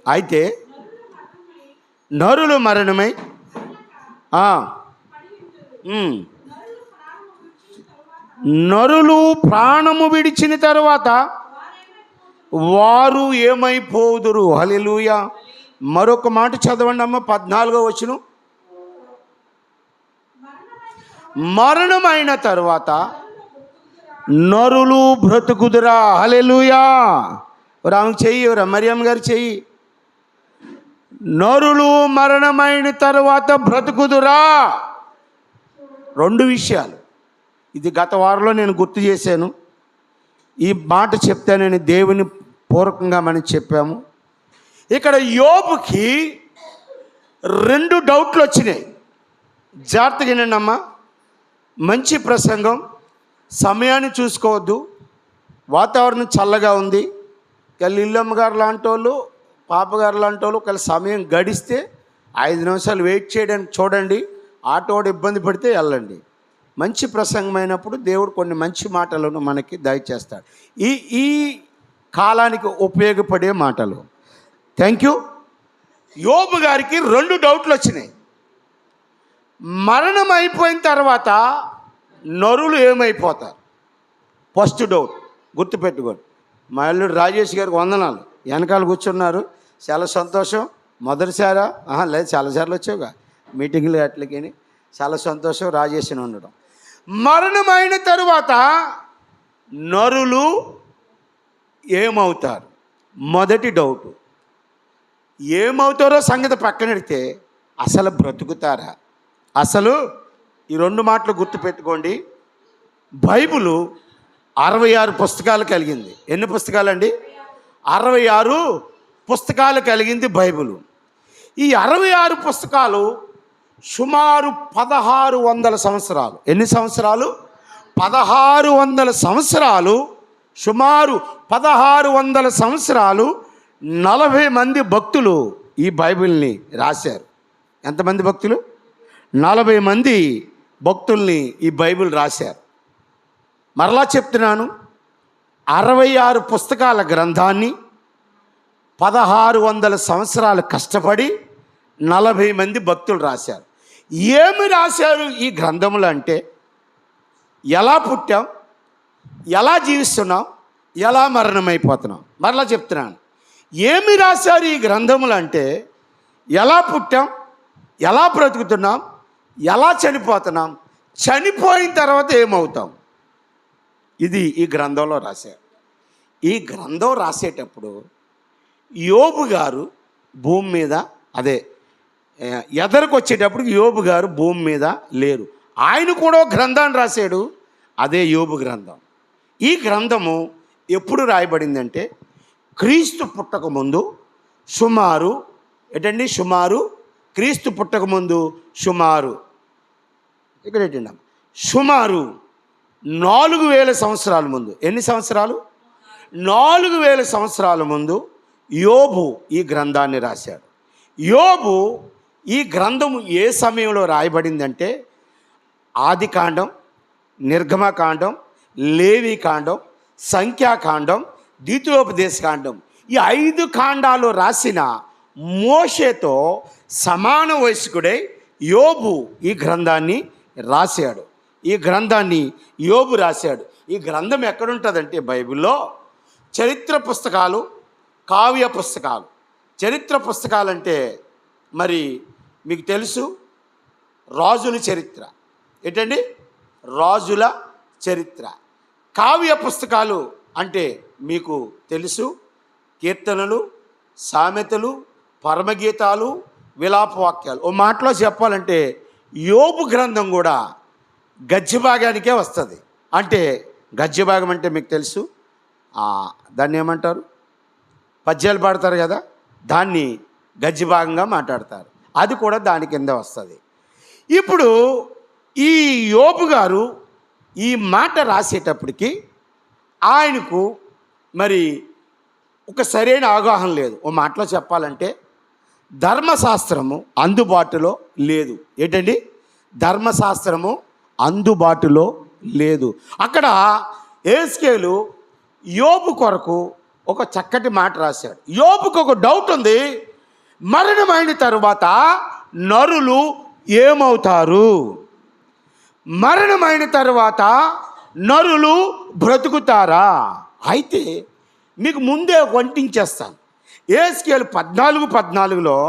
అయితే నరులు మరణమై నరులు ప్రాణము విడిచిన తరువాత వారు ఏమైపోదురు? హల్లెలూయా. మరొక మాట చదవండి అమ్మ, 14వ వచనం. మరణమైన తరువాత నరులు బ్రతుకుదురా? హల్లెలూయా. ఆమెకు చెయ్యి, మరియమ్మ గారు చెయ్యి. నరులు మరణమైన తరువాత బ్రతుకుదురా? రెండు విషయాలు. ఇది గత వారంలో నేను గుర్తు చేశాను. ఈ మాట చెప్తానని దేవుని పూర్వకంగా మనం చెప్పాము. ఇక్కడ యోబుకి 2 డౌట్లు వచ్చినాయి. జాగ్రత్తగా వినండమ్మా. మంచి ప్రసంగం, సమయాన్ని చూసుకోవద్దు. వాతావరణం చల్లగా ఉంది. ఇల్లమ్మ గారు లాంటి వాళ్ళు, పాపగారు లాంటి వాళ్ళు ఒకవేళ సమయం గడిస్తే 5 నిమిషాలు వెయిట్ చేయడానికి చూడండి. ఆటోడు ఇబ్బంది పడితే వెళ్ళండి. మంచి ప్రసంగమైనప్పుడు దేవుడు కొన్ని మంచి మాటలను మనకి దయచేస్తాడు. ఈ కాలానికి ఉపయోగపడే మాటలు. Thank you. యోబు గారికి 2 డౌట్లు వచ్చినాయి. మరణం అయిపోయిన తర్వాత నరులు ఏమైపోతారు? ఫస్ట్ డౌట్ గుర్తుపెట్టుకోండి. మా అల్లుడు రాజేష్ గారికి వందనాలు. వెనకాల కూర్చున్నారు, చాలా సంతోషం. మొదటిసారా? లేదు, చాలాసార్లు వచ్చావుగా మీటింగ్లు అట్లకి. చాలా సంతోషం రాజేష్ని ఉండడం. మరణమైన తరువాత నరులు ఏమవుతారు? మొదటి డౌటు, ఏమవుతారో సంగతి పక్కనెడితే అసలు బ్రతుకుతారా? అసలు ఈ 2 మాటలు గుర్తుపెట్టుకోండి. బైబిలు 66 పుస్తకాలు కలిగింది. ఎన్ని పుస్తకాలండి? 66 పుస్తకాలు కలిగింది బైబిలు. ఈ 66 పుస్తకాలు సుమారు 1600 సంవత్సరాలు. ఎన్ని సంవత్సరాలు? 1600 సంవత్సరాలు. సుమారు 1600 సంవత్సరాలు 40 మంది భక్తులు ఈ బైబిల్ని రాశారు. ఎంతమంది భక్తులు? 40 మంది భక్తుల్ని ఈ బైబిల్ రాశారు. మరలా చెప్తున్నాను, 66 పుస్తకాల గ్రంథాన్ని 1600 సంవత్సరాలు కష్టపడి 40 మంది భక్తులు రాశారు. ఏమి రాశారు ఈ గ్రంథములు అంటే, ఎలా పుట్టాం, ఎలా జీవిస్తున్నాం, ఎలా మరణమైపోతున్నాం. మరలా చెప్తున్నాను, ఏమి రాశారు ఈ గ్రంథములు అంటే, ఎలా పుట్టాం, ఎలా బ్రతుకుతున్నాం, ఎలా చనిపోతున్నాం, చనిపోయిన తర్వాత ఏమవుతాం, ఇది ఈ గ్రంథంలో రాశారు. ఈ గ్రంథం రాసేటప్పుడు యోబు గారు భూమి మీద, అదే ఎదరికి వచ్చేటప్పుడు యోబు గారు భూమి మీద లేరు. ఆయన కూడా గ్రంథాన్ని రాశాడు, అదే యోబు గ్రంథం. ఈ గ్రంథము ఎప్పుడు రాయబడిందంటే క్రీస్తు పుట్టకముందు సుమారు క్రీస్తు పుట్టకముందు సుమారు 4000 సంవత్సరాల ముందు. ఎన్ని సంవత్సరాలు? 4000 సంవత్సరాల ముందు యోబు ఈ గ్రంథాన్ని రాశాడు. యోబు ఈ గ్రంథము ఏ సమయంలో రాయబడిందంటే ఆదికాండం, నిర్గమకాండం, లేవీకాండం, సంఖ్యాకాండం, ద్వితీయోపదేశకాండం, ఈ 5 కాండాలు రాసిన మోషేతో సమాన వయస్కుడై యోబు ఈ గ్రంథాన్ని రాశాడు. ఈ గ్రంథాన్ని యోబు రాశాడు. ఈ గ్రంథం ఎక్కడుంటుందంటే బైబిల్లో చరిత్ర పుస్తకాలు, కావ్య పుస్తకాలు. చరిత్ర పుస్తకాలంటే మరి మీకు తెలుసు, రాజుల చరిత్ర. ఏంటండి? రాజుల చరిత్ర. కావ్య పుస్తకాలు అంటే మీకు తెలుసు, కీర్తనలు, సామెతలు, పరమగీతాలు, విలాపవాక్యాలు. ఓ మాటలో చెప్పాలంటే యోబు గ్రంథం కూడా గద్య భాగానికే వస్తుంది. అంటే గద్య భాగం అంటే మీకు తెలుసు, దాన్ని ఏమంటారు? పద్యాలు పాడతారు కదా, దాన్ని గద్య భాగంగా మాట్లాడతారు. అది కూడా దాని కింద వస్తుంది. ఇప్పుడు ఈ యోబు గారు ఈ మాట రాసేటప్పటికి ఆయనకు మరి ఒక సరైన అవగాహన లేదు. ఓ మాటలో చెప్పాలంటే ధర్మశాస్త్రము అందుబాటులో లేదు. ఏంటండి? ధర్మశాస్త్రము అందుబాటులో లేదు. అక్కడ యేస్కేలు యోబు కొరకు ఒక చక్కటి మాట రాశాడు. యోబుకు ఒక డౌట్ ఉంది, మరణమైన తరువాత నరులు ఏమవుతారు, మరణమైన తరువాత నరులు బ్రతుకుతారా? అయితే మీకు ముందే వంటించేస్తాను. యెహెజ్కేలు 14:14లో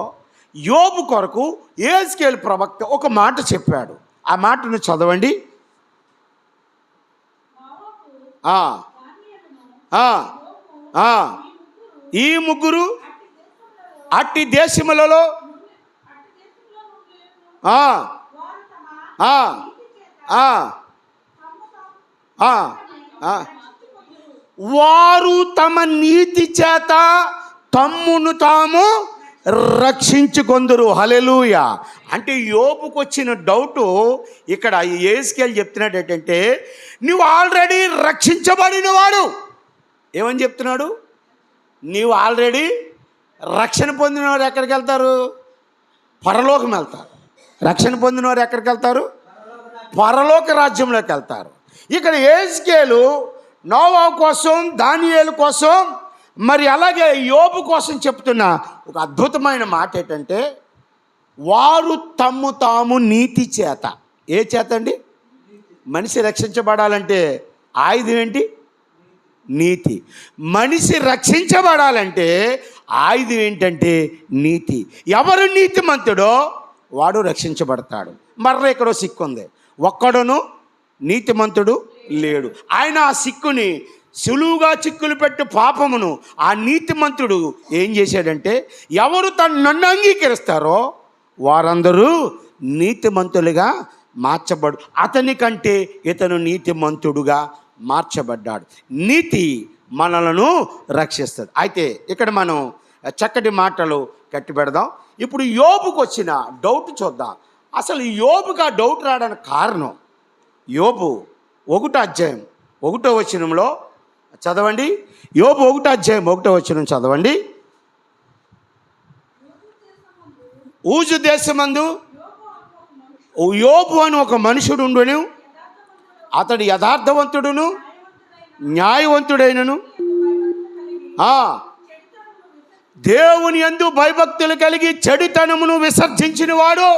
యోబు కొరకు యెహెజ్కేలు ప్రవక్త ఒక మాట చెప్పాడు. ఆ మాటను చదవండి. ఈ ముగ్గురు అట్టి దేశములలో వారు తమ నీతి చేత తమ్మును తాము రక్షించుకొందురు. హల్లెలూయా. అంటే యోబుకు వచ్చిన డౌటు ఇక్కడ యెహెజ్కేలు చెప్తున్నాడు ఏంటంటే, నువ్వు ఆల్రెడీ రక్షించబడిన వాడు. ఏమని చెప్తున్నాడు? నీవు ఆల్రెడీ రక్షణ పొందినవారు ఎక్కడికి వెళ్తారు? పరలోకం వెళ్తారు. రక్షణ పొందినవారు ఎక్కడికి వెళ్తారు? పరలోక రాజ్యంలోకి వెళ్తారు. ఇక్కడ యెహెజ్కేలు నోవా కోసం, దానియేలు కోసం, మరి అలాగే యోబు కోసం చెప్తున్న ఒక అద్భుతమైన మాట ఏంటంటే, వారు తమ్ము తాము నీతి చేత. ఏ చేత అండి? మనిషి రక్షించబడాలంటే ఆయుధం ఏంటి? నీతి. మనిషి రక్షించబడాలంటే ఆయుధం ఏంటంటే నీతి. ఎవరు నీతిమంతుడో వాడు రక్షించబడతాడు. మర్ర ఎక్కడో సిక్కు ఉంది, ఒక్కడును నీతిమంతుడు లేడు. ఆయన ఆ సిక్కుని సులువుగా చిక్కులు పెట్టు పాపమును ఆ నీతిమంతుడు ఏం చేశాడంటే, ఎవరు నన్ను అంగీకరిస్తారో వారందరూ నీతిమంతులుగా మార్చబడు. అతని కంటే ఇతను నీతిమంతుడుగా మార్చబడ్డాడు. నీతి మనలను రక్షిస్తుంది. అయితే ఇక్కడ మనం చక్కటి మాటలు కట్టిపెడదాం. ఇప్పుడు యోబుకు వచ్చిన డౌట్ చూద్దాం. అసలు యోబుకు ఆ డౌట్ రావడానికి కారణం, యోబు 1:1 చదవండి. యోబు 1:1 చదవండి. ఊజు దేశమందు యోబు అని ఒక మనుషుడు ఉండును, అతడు యథార్థవంతుడును న్యాయవంతుడైనను దేవుని యందు భయభక్తులు కలిగి చెడుతనమును విసర్జించిన వాడు.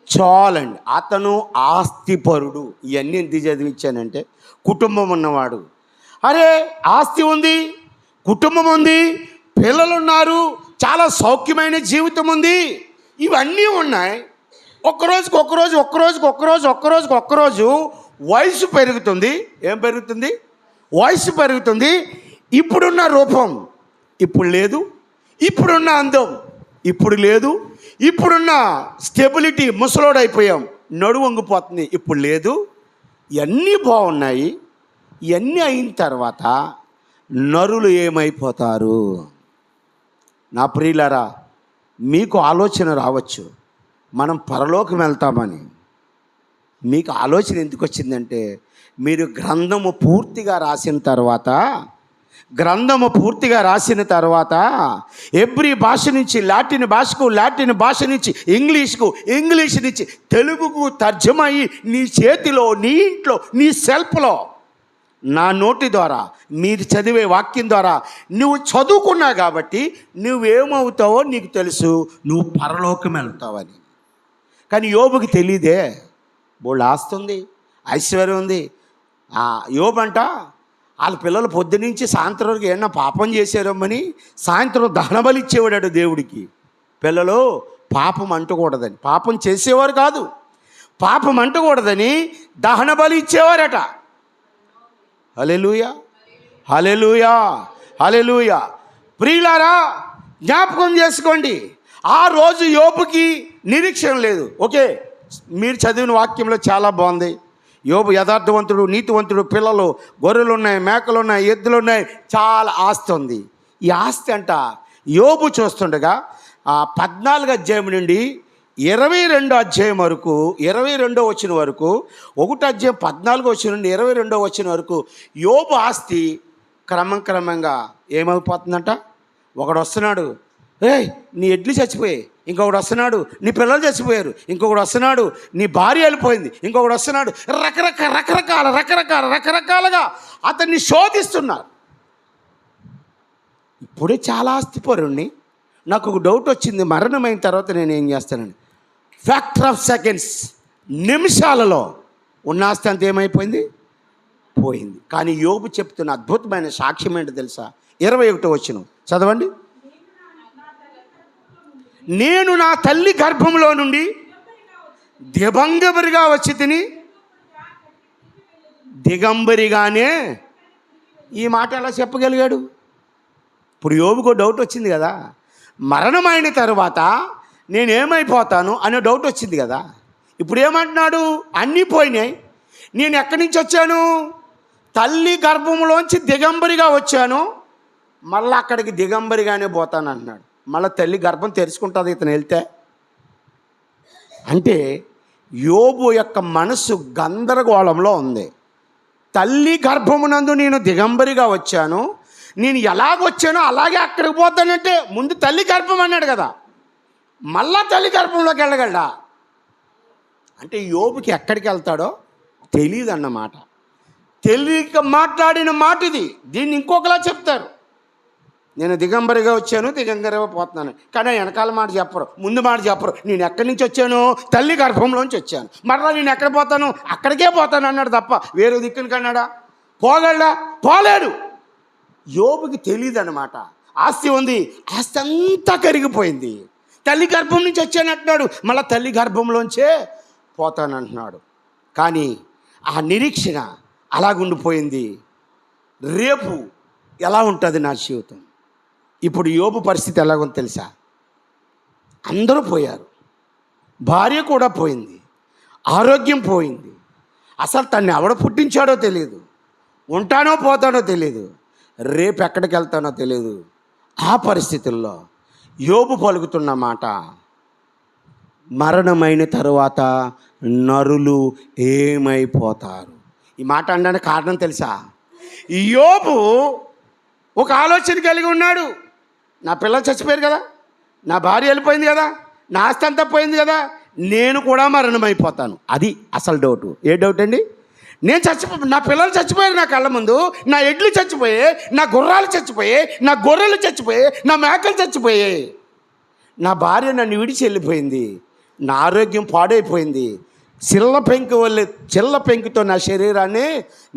చాలండి. అతను ఆస్తిపరుడు. ఇవన్నీ ఎందుకు చదివించానంటే, కుటుంబం ఉన్నవాడు. అరే ఆస్తి ఉంది, కుటుంబం ఉంది, పిల్లలు ఉన్నారు, చాలా సౌఖ్యమైన జీవితం ఉంది, ఇవన్నీ ఉన్నాయి. ఒక్కరోజు వయసు పెరుగుతుంది. ఏం పెరుగుతుంది? వయసు పెరుగుతుంది. ఇప్పుడున్న రూపం ఇప్పుడు లేదు, ఇప్పుడున్న అందం ఇప్పుడు లేదు, ఇప్పుడున్న స్టెబిలిటీ, ముసలోడైపోయాం, నడువు వంగిపోతుంది, ఇప్పుడు లేదు. ఇవన్నీ బాగున్నాయి. ఇవన్నీ అయిన తర్వాత నరులు ఏమైపోతారు? నా ప్రియులారా, మీకు ఆలోచన రావచ్చు మనం పరలోకం వెళ్తామని. మీకు ఆలోచన ఎందుకు వచ్చిందంటే, మీరు గ్రంథము పూర్తిగా రాసిన తర్వాత ఎబ్రీ భాష నుంచి లాటిన్ భాషకు, లాటిన్ భాష నుంచి ఇంగ్లీష్కు, ఇంగ్లీష్ నుంచి తెలుగుకు తర్జమయ్యి నీ చేతిలో, నీ ఇంట్లో, నీ సెల్ఫ్లో, నా నోటి ద్వారా, మీరు చదివే వాక్యం ద్వారా నువ్వు చదువుకున్నా కాబట్టి నువ్వేమవుతావో నీకు తెలుసు, నువ్వు పరలోకం వెళ్తావని. కానీ యోబుకి తెలియదే. బోళ్ళు ఆస్తుంది, ఐశ్వర్యం ఉంది. యోబంట వాళ్ళ పిల్లలు పొద్దునుంచి సాయంత్రం వరకు ఏమన్నా పాపం చేశారమ్మని సాయంత్రం దహనబలి ఇచ్చేవాడు దేవుడికి. పిల్లలు పాపం అంటకూడదని, పాపం చేసేవారు కాదు, పాపం అంటకూడదని దహనబలి ఇచ్చేవారట. హల్లెలూయా, హల్లెలూయా, హల్లెలూయా. ప్రియులారా, జ్ఞాపకం చేసుకోండి, ఆ రోజు యోబుకి నిరీక్షణ లేదు. ఓకే, మీరు చదివిన వాక్యంలో చాలా బాగుంది. యోబు యథార్థవంతుడు, నీతివంతుడు, పిల్లలు, గొర్రెలు ఉన్నాయి, మేకలు ఉన్నాయి, ఎద్దులు ఉన్నాయి, చాలా ఆస్తి ఉంది. ఈ ఆస్తి అంట యోబు చూస్తుండగా 14వ అధ్యాయం నుండి 22 అధ్యాయం వరకు 22 వచనం వరకు 1 అధ్యాయం 14 వచనం నుండి 22 వచనం వరకు యోబు ఆస్తి క్రమంగా ఏమైపోతుందంట. ఒకడు వస్తున్నాడు, ఏయ్ నీ ఎడ్లు చచ్చిపోయాయి. ఇంకొకడు వస్తున్నాడు, నీ పిల్లలు చచ్చిపోయారు. ఇంకొకడు వస్తున్నాడు, నీ భార్య వెళ్ళిపోయింది. ఇంకొకడు వస్తున్నాడు, రకరకాలుగా అతన్ని శోధిస్తున్నారు. ఇప్పుడే చాలా ఆస్తిపరుణ్ణి. నాకు ఒక డౌట్ వచ్చింది, మరణమైన తర్వాత నేను ఏం చేస్తానని. ఫ్యాక్టర్ ఆఫ్ సెకండ్స్, నిమిషాలలో ఉన్న ఆస్తి అంత ఏమైపోయింది, పోయింది. కానీ యోబు చెప్తున్న అద్భుతమైన సాక్ష్యం ఏంటో తెలుసా? 21 వచనం చదవండి. నేను నా తల్లి గర్భంలో నుండి దిగంబరిగా వచ్చి తిని, దిగంబరిగానే. ఈ మాట ఎలా చెప్పగలిగాడు? ఇప్పుడు యోబుకు డౌట్ వచ్చింది కదా, మరణమైన తర్వాత నేనేమైపోతాను అనే డౌట్ వచ్చింది కదా. ఇప్పుడు ఏమంటున్నాడు? అన్నీ పోయినాయి, నేను ఎక్కడి నుంచి వచ్చాను? తల్లి గర్భంలోంచి దిగంబరిగా వచ్చాను, మళ్ళీ అక్కడికి దిగంబరిగానే పోతాను అంటున్నాడు. మళ్ళీ తల్లి గర్భం తెరుచుకుంటుంది ఇతను వెళ్తే. అంటే యోబు యొక్క మనసు గందరగోళంలో ఉంది. తల్లి గర్భమునందు నేను దిగంబరిగా వచ్చాను, నేను ఎలాగొచ్చానో అలాగే అక్కడికి పోతానంటే ముందు తల్లి గర్భం అన్నాడు కదా, మళ్ళా తల్లి గర్భంలోకి వెళ్ళగలడా? అంటే యోబుకి ఎక్కడికి వెళ్తాడో తెలియదు అన్నమాట. తెలియక మాట్లాడిన మాట ఇది. దీన్ని ఇంకొకలా చెప్తారు, నేను దిగంబరిగా వచ్చాను, దిగంబరిగా పోతున్నాను. కానీ వెనకాల మాట చెప్పరు, ముందు మాట చెప్పరు. నేను ఎక్కడి నుంచి వచ్చాను? తల్లి గర్భంలోంచి వచ్చాను, మరలా నేను ఎక్కడ పోతాను? అక్కడికే పోతాను అన్నాడు తప్ప వేరే దిక్కునికి అన్నాడా? పోగలడా? పోలేడు. యోబుకి తెలియదు అన్నమాట. ఆస్తి ఉంది, ఆస్తి అంతా కరిగిపోయింది. తల్లి గర్భం నుంచి వచ్చానంటున్నాడు, మళ్ళీ తల్లి గర్భంలోంచే పోతానంటున్నాడు. కానీ ఆ నిరీక్షణ అలాగుండిపోయింది. రేపు ఎలా ఉంటుంది నా జీవితం? ఇప్పుడు యోబు పరిస్థితి ఎలాగుంది తెలుసా? అందరూ పోయారు, భార్య కూడా పోయింది, ఆరోగ్యం పోయింది, అసలు తన్ని ఎవడ పుట్టించాడో తెలియదు, ఉంటానో పోతానో తెలియదు, రేపు ఎక్కడికి వెళ్తానో తెలియదు. ఆ పరిస్థితుల్లో యోబు పలుకుతున్న మాట, మరణమైన తరువాత నరులు ఏమైపోతారు. ఈ మాట అనడానికి కారణం తెలుసా? యోబు ఒక ఆలోచన కలిగి ఉన్నాడు. నా పిల్లలు చచ్చిపోయారు కదా, నా భార్య వెళ్ళిపోయింది కదా, నా ఆస్తి అంతా పోయింది కదా, నేను కూడా మరణమైపోతాను. అది అసలు డౌటు. ఏ డౌట్ అండి? నా పిల్లలు చచ్చిపోయారు నా కళ్ళ ముందు, నా ఎడ్లు చచ్చిపోయాయి, నా గుర్రాలు చచ్చిపోయాయి, నా గొర్రెలు చచ్చిపోయాయి, నా మేకలు చచ్చిపోయాయి, నా భార్య నన్ను విడిచి వెళ్ళిపోయింది, నా ఆరోగ్యం పాడైపోయింది, చిల్ల పెంకుతో నా శరీరాన్ని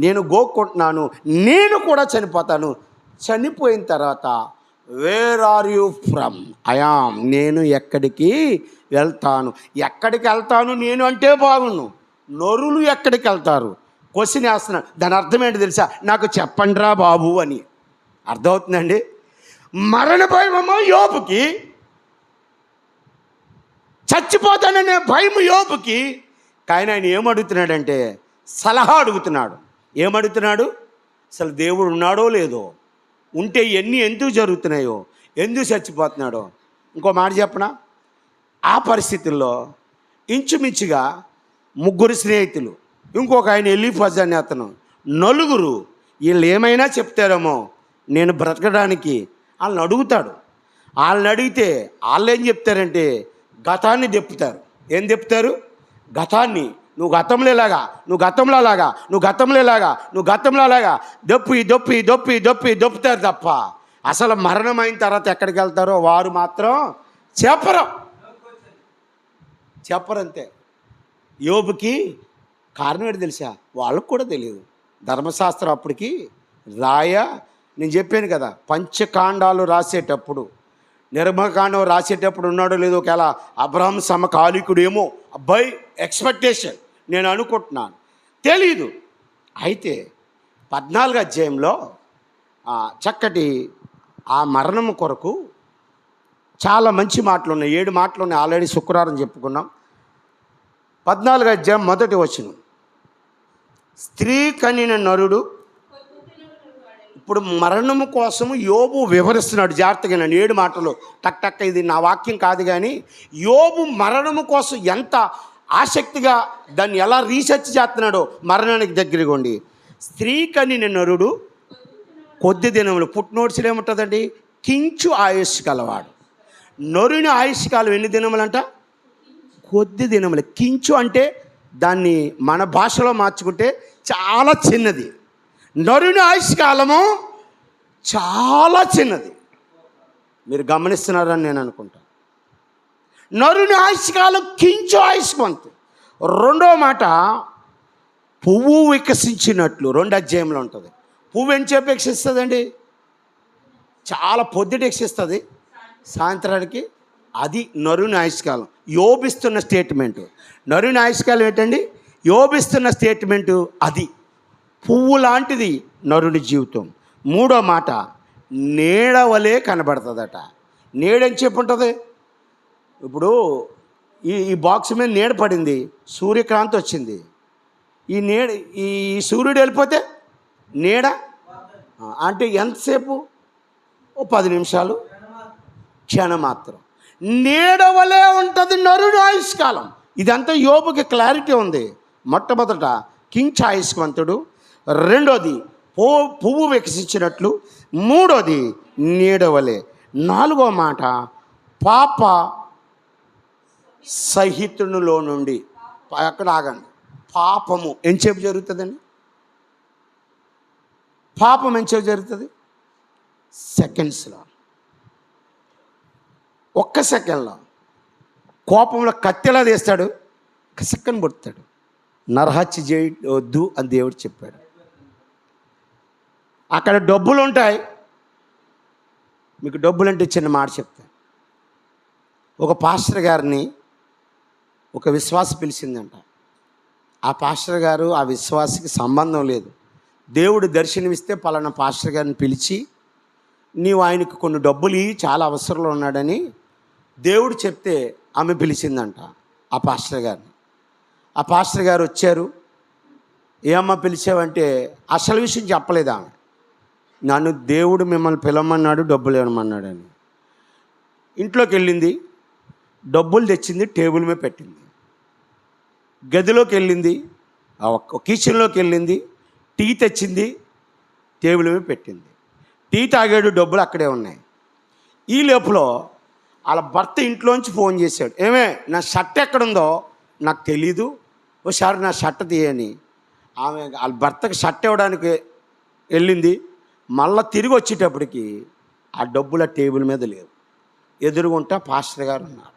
నేను గోక్కుంటున్నాను, నేను కూడా చనిపోతాను. చనిపోయిన తర్వాత where are you from? I'm, నేను ఎక్కడికి వెళ్తాను? ఎక్కడికి వెళ్తాను నేను అంటే బాగుండు, నరులు ఎక్కడికి వెళ్తారు? క్వశ్చన్ వేస్తున్నాను. దాని అర్థం ఏంటి తెలుసా? నాకు చెప్పండిరా బాబు అని. అర్థమవుతుందండి? మరణ భయమేమో యోబుకి, చచ్చిపోతాననే భయం యోబుకి. కానీ ఆయన ఏమడుగుతున్నాడంటే సలహా అడుగుతున్నాడు. ఏమడుగుతున్నాడు? అసలు దేవుడు ఉన్నాడో లేదో, ఉంటే ఎన్ని ఎందుకు జరుగుతున్నాయో, ఎందుకు చచ్చిపోతున్నాడో. ఇంకో మాట చెప్పనా? ఆ పరిస్థితుల్లో ఇంచుమించుగా 3 స్నేహితులు, ఇంకొక ఆయన ఎలీఫజ్ అనే అతను, 4 వీళ్ళు ఏమైనా చెప్తారేమో నేను బ్రతకడానికి. వాళ్ళని అడుగుతాడు. వాళ్ళని అడిగితే వాళ్ళు ఏం చెప్తారంటే గతాన్ని చెప్తారు. ఏం చెప్తారు? గతాన్ని. నువ్వు గతంలో ఎలాగా, నువ్వు గతంలో అలాగా, నువ్వు గతంలో ఎలాగా, నువ్వు గతంలో అలాగా దొప్పుతారు తప్ప అసలు మరణమైన తర్వాత ఎక్కడికి వెళ్తారో వారు మాత్రం చెప్పరంతే. యోబుకి కారణం ఏంటి తెలుసా? వాళ్ళకు కూడా తెలియదు. ధర్మశాస్త్రం అప్పటికి నేను చెప్పాను కదా, పంచకాండాలు రాసేటప్పుడు, నిర్మకాండం రాసేటప్పుడు ఉన్నాడో లేదో, ఒకవేళ అబ్రహాం సమకాలికుడేమో అబ్బాయి ఎక్స్పెక్టేషన్ నేను అనుకుంటున్నాను, తెలీదు. అయితే 14వ అధ్యాయంలో చక్కటి ఆ మరణం కొరకు చాలా మంచి మాటలు ఉన్నాయి. 7 మాటలు ఉన్నాయి. ఆల్రెడీ శుక్రవారం చెప్పుకున్నాం. 14వ అధ్యాయం 1వ వచనం, స్త్రీ కనిన నరుడు ఇప్పుడు మరణము కోసము యోబు వివరిస్తున్నాడు జాగ్రత్తగా. నన్ను 7 మాటలు టక్ టక్, ఇది నా వాక్యం కాదు, కానీ యోబు మరణము కోసం ఎంత ఆసక్తిగా దాన్ని ఎలా రీసెర్చ్ చేస్తున్నాడో. మరణానికి దగ్గరగా ఉండి స్త్రీ కనిన నరుడు కొద్ది దినములు, పుట్టినోట్స్లో ఏముంటుందండి, కించు ఆయుష్ కలవాడు. నరుని ఆయుష్ కాలం ఎన్ని దినములంట? కొద్ది దినములు. కించు అంటే దాన్ని మన భాషలో మార్చుకుంటే చాలా చిన్నది. నరుని ఆయుష్ కాలము చాలా చిన్నది. మీరు గమనిస్తున్నారని నేను అనుకుంటా. నరుని ఆయుష్ కాలం కించు ఆయుష్మంతు. రెండో మాట, పువ్వు వికసించినట్లు 2 అధ్యాయంలో ఉంటుంది. పువ్వు ఎంతసేపు వికసిస్తుందండి? చాలా పొద్దుట వికసిస్తుంది, సాయంత్రానికి. అది నరుని ఆయుష్కాలం. యోబిస్తున్న స్టేట్మెంటు. నరుని ఆయుష్కాలం ఏంటండి? యోబిస్తున్న స్టేట్మెంటు అది. పువ్వు లాంటిది నరుని జీవితం. మూడో మాట, నీడవలే కనబడుతుందట. నీడని చెప్పి ఉంటుంది. ఇప్పుడు ఈ బాక్స్ మీద నీడ పడింది, సూర్యకాంతి వచ్చింది. ఈ సూర్యుడు వెళ్ళిపోతే నీడ అంటే ఎంతసేపు? 10 నిమిషాలు, క్షణమాత్రం. నీడవలే ఉంటుంది నరుడు ఆయుష్కాలం. ఇదంతా యోబుకి క్లారిటీ ఉంది. మొట్టమొదట కించ ఆయుష్మంతుడు, రెండోది పువ్వు వికసించినట్లు, మూడోది నీడవలే. 4వ మాట, పాప సహితునిలో నుండి. అక్కడ ఆగండి. పాపము ఎంతసేపు జరుగుతుందండి? పాపం ఎంతసేపు జరుగుతుంది? సెకండ్స్లో. 1 సెకండ్లో. కోపంలో కత్తెలా తీస్తాడు, 1 సెకండ్ పుడతాడు. నరహత్య చేయొద్దు అని దేవుడు చెప్పాడు. అక్కడ డబ్బులు ఉంటాయి. మీకు డబ్బులంటే చిన్న మాట చెప్తాను. ఒక పాస్టర్ గారిని ఒక విశ్వాస పిలిచిందంట. ఆ పాస్టర్ గారు ఆ విశ్వాసకి సంబంధం లేదు. దేవుడు దర్శనమిస్తే పలానా పాస్టర్ గారిని పిలిచి, నీవు ఆయనకు కొన్ని డబ్బులు చాలా అవసరంలో ఉన్నాడని దేవుడు చెప్తే ఆమె పిలిచిందంట ఆ పాస్టర్ గారిని. ఆ పాస్టర్ గారు వచ్చారు. ఏమమ్మా పిలిచావంటే అసలు విషయం చెప్పలేదు ఆమె. నన్ను దేవుడు మిమ్మల్ని పిలవమన్నాడు, డబ్బులు ఇవ్వమన్నాడని. ఇంట్లోకి వెళ్ళింది, డబ్బులు తెచ్చింది, టేబుల్ మీద పెట్టింది. గదిలోకి వెళ్ళింది, కిచెన్లోకి వెళ్ళింది, టీ తెచ్చింది, టేబుల్ మీద పెట్టింది. టీ తాగాడు, డబ్బులు అక్కడే ఉన్నాయి. ఈ లోపల వాళ్ళ భర్త ఇంట్లోంచి ఫోన్ చేశాడు. ఏమే, నా షర్ట్ ఎక్కడుందో నాకు తెలీదు, ఒకసారి నా షర్ట్ తీయని. ఆమె వాళ్ళ భర్తకి షర్ట్ ఇవ్వడానికి వెళ్ళింది. మళ్ళీ తిరిగి వచ్చేటప్పటికి ఆ డబ్బుల టేబుల్ మీద లేవు. ఎదురుగుంటా పాస్టర్ గారు ఉన్నారు.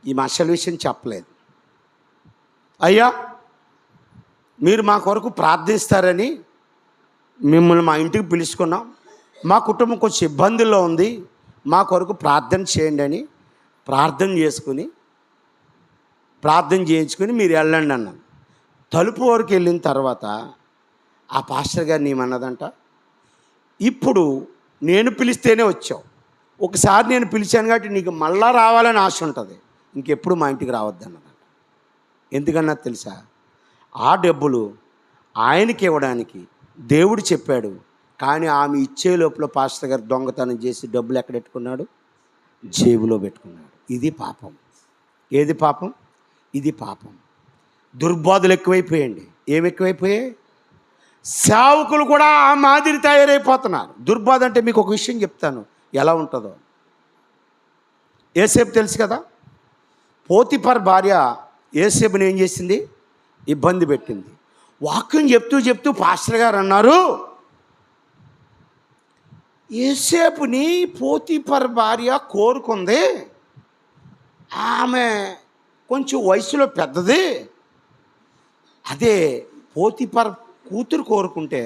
ఈ అసలు విషయం చెప్పలేదు. అయ్యా, మీరు మా కొరకు ప్రార్థిస్తారని మిమ్మల్ని మా ఇంటికి పిలుచుకున్నాం. మా కుటుంబం కొంచెం ఇబ్బందుల్లో ఉంది, మా కొరకు ప్రార్థన చేయండి అని ప్రార్థన చేయించుకుని మీరు వెళ్ళండి అన్నాను. తలుపు వరకు వెళ్ళిన తర్వాత ఆ పాస్టర్ గారిని ఏమన్నదంట, ఇప్పుడు నేను పిలిస్తేనే వచ్చావు, ఒకసారి నేను పిలిచాను కాబట్టి నీకు మళ్ళా రావాలని ఆశ ఉంటుంది, ఇంకెప్పుడు మా ఇంటికి రావద్దన్నదంట. ఎందుకన్నా తెలుసా? ఆ డబ్బులు ఆయనకి ఇవ్వడానికి దేవుడు చెప్పాడు, కానీ ఆమె ఇచ్చే లోపల పాస్టర్ గారు దొంగతనం చేసి డబ్బులు ఎక్కడ పెట్టుకున్నాడు? జేబులో పెట్టుకున్నాడు. ఇది పాపం. ఏది పాపం? ఇది పాపం. దుర్బోధలు ఎక్కువైపోయాయండి. ఏమి ఎక్కువైపోయాయి? సేవకులు కూడా ఆ మాదిరి తయారైపోతున్నారు. దుర్బోధ అంటే మీకు ఒక విషయం చెప్తాను ఎలా ఉంటుందో. యోసేపు తెలుసు కదా, పోతిఫర్ భార్య యోసేపుని ఏం చేసింది? ఇబ్బంది పెట్టింది. వాక్యం చెప్తూ పాస్టర్ గారు అన్నారు, యోసేపుని పోతిఫర్ భార్య కోరుకుంది, ఆమె కొంచెం వయసులో పెద్దది, అదే పోతిఫర్ కూతురు కోరుకుంటే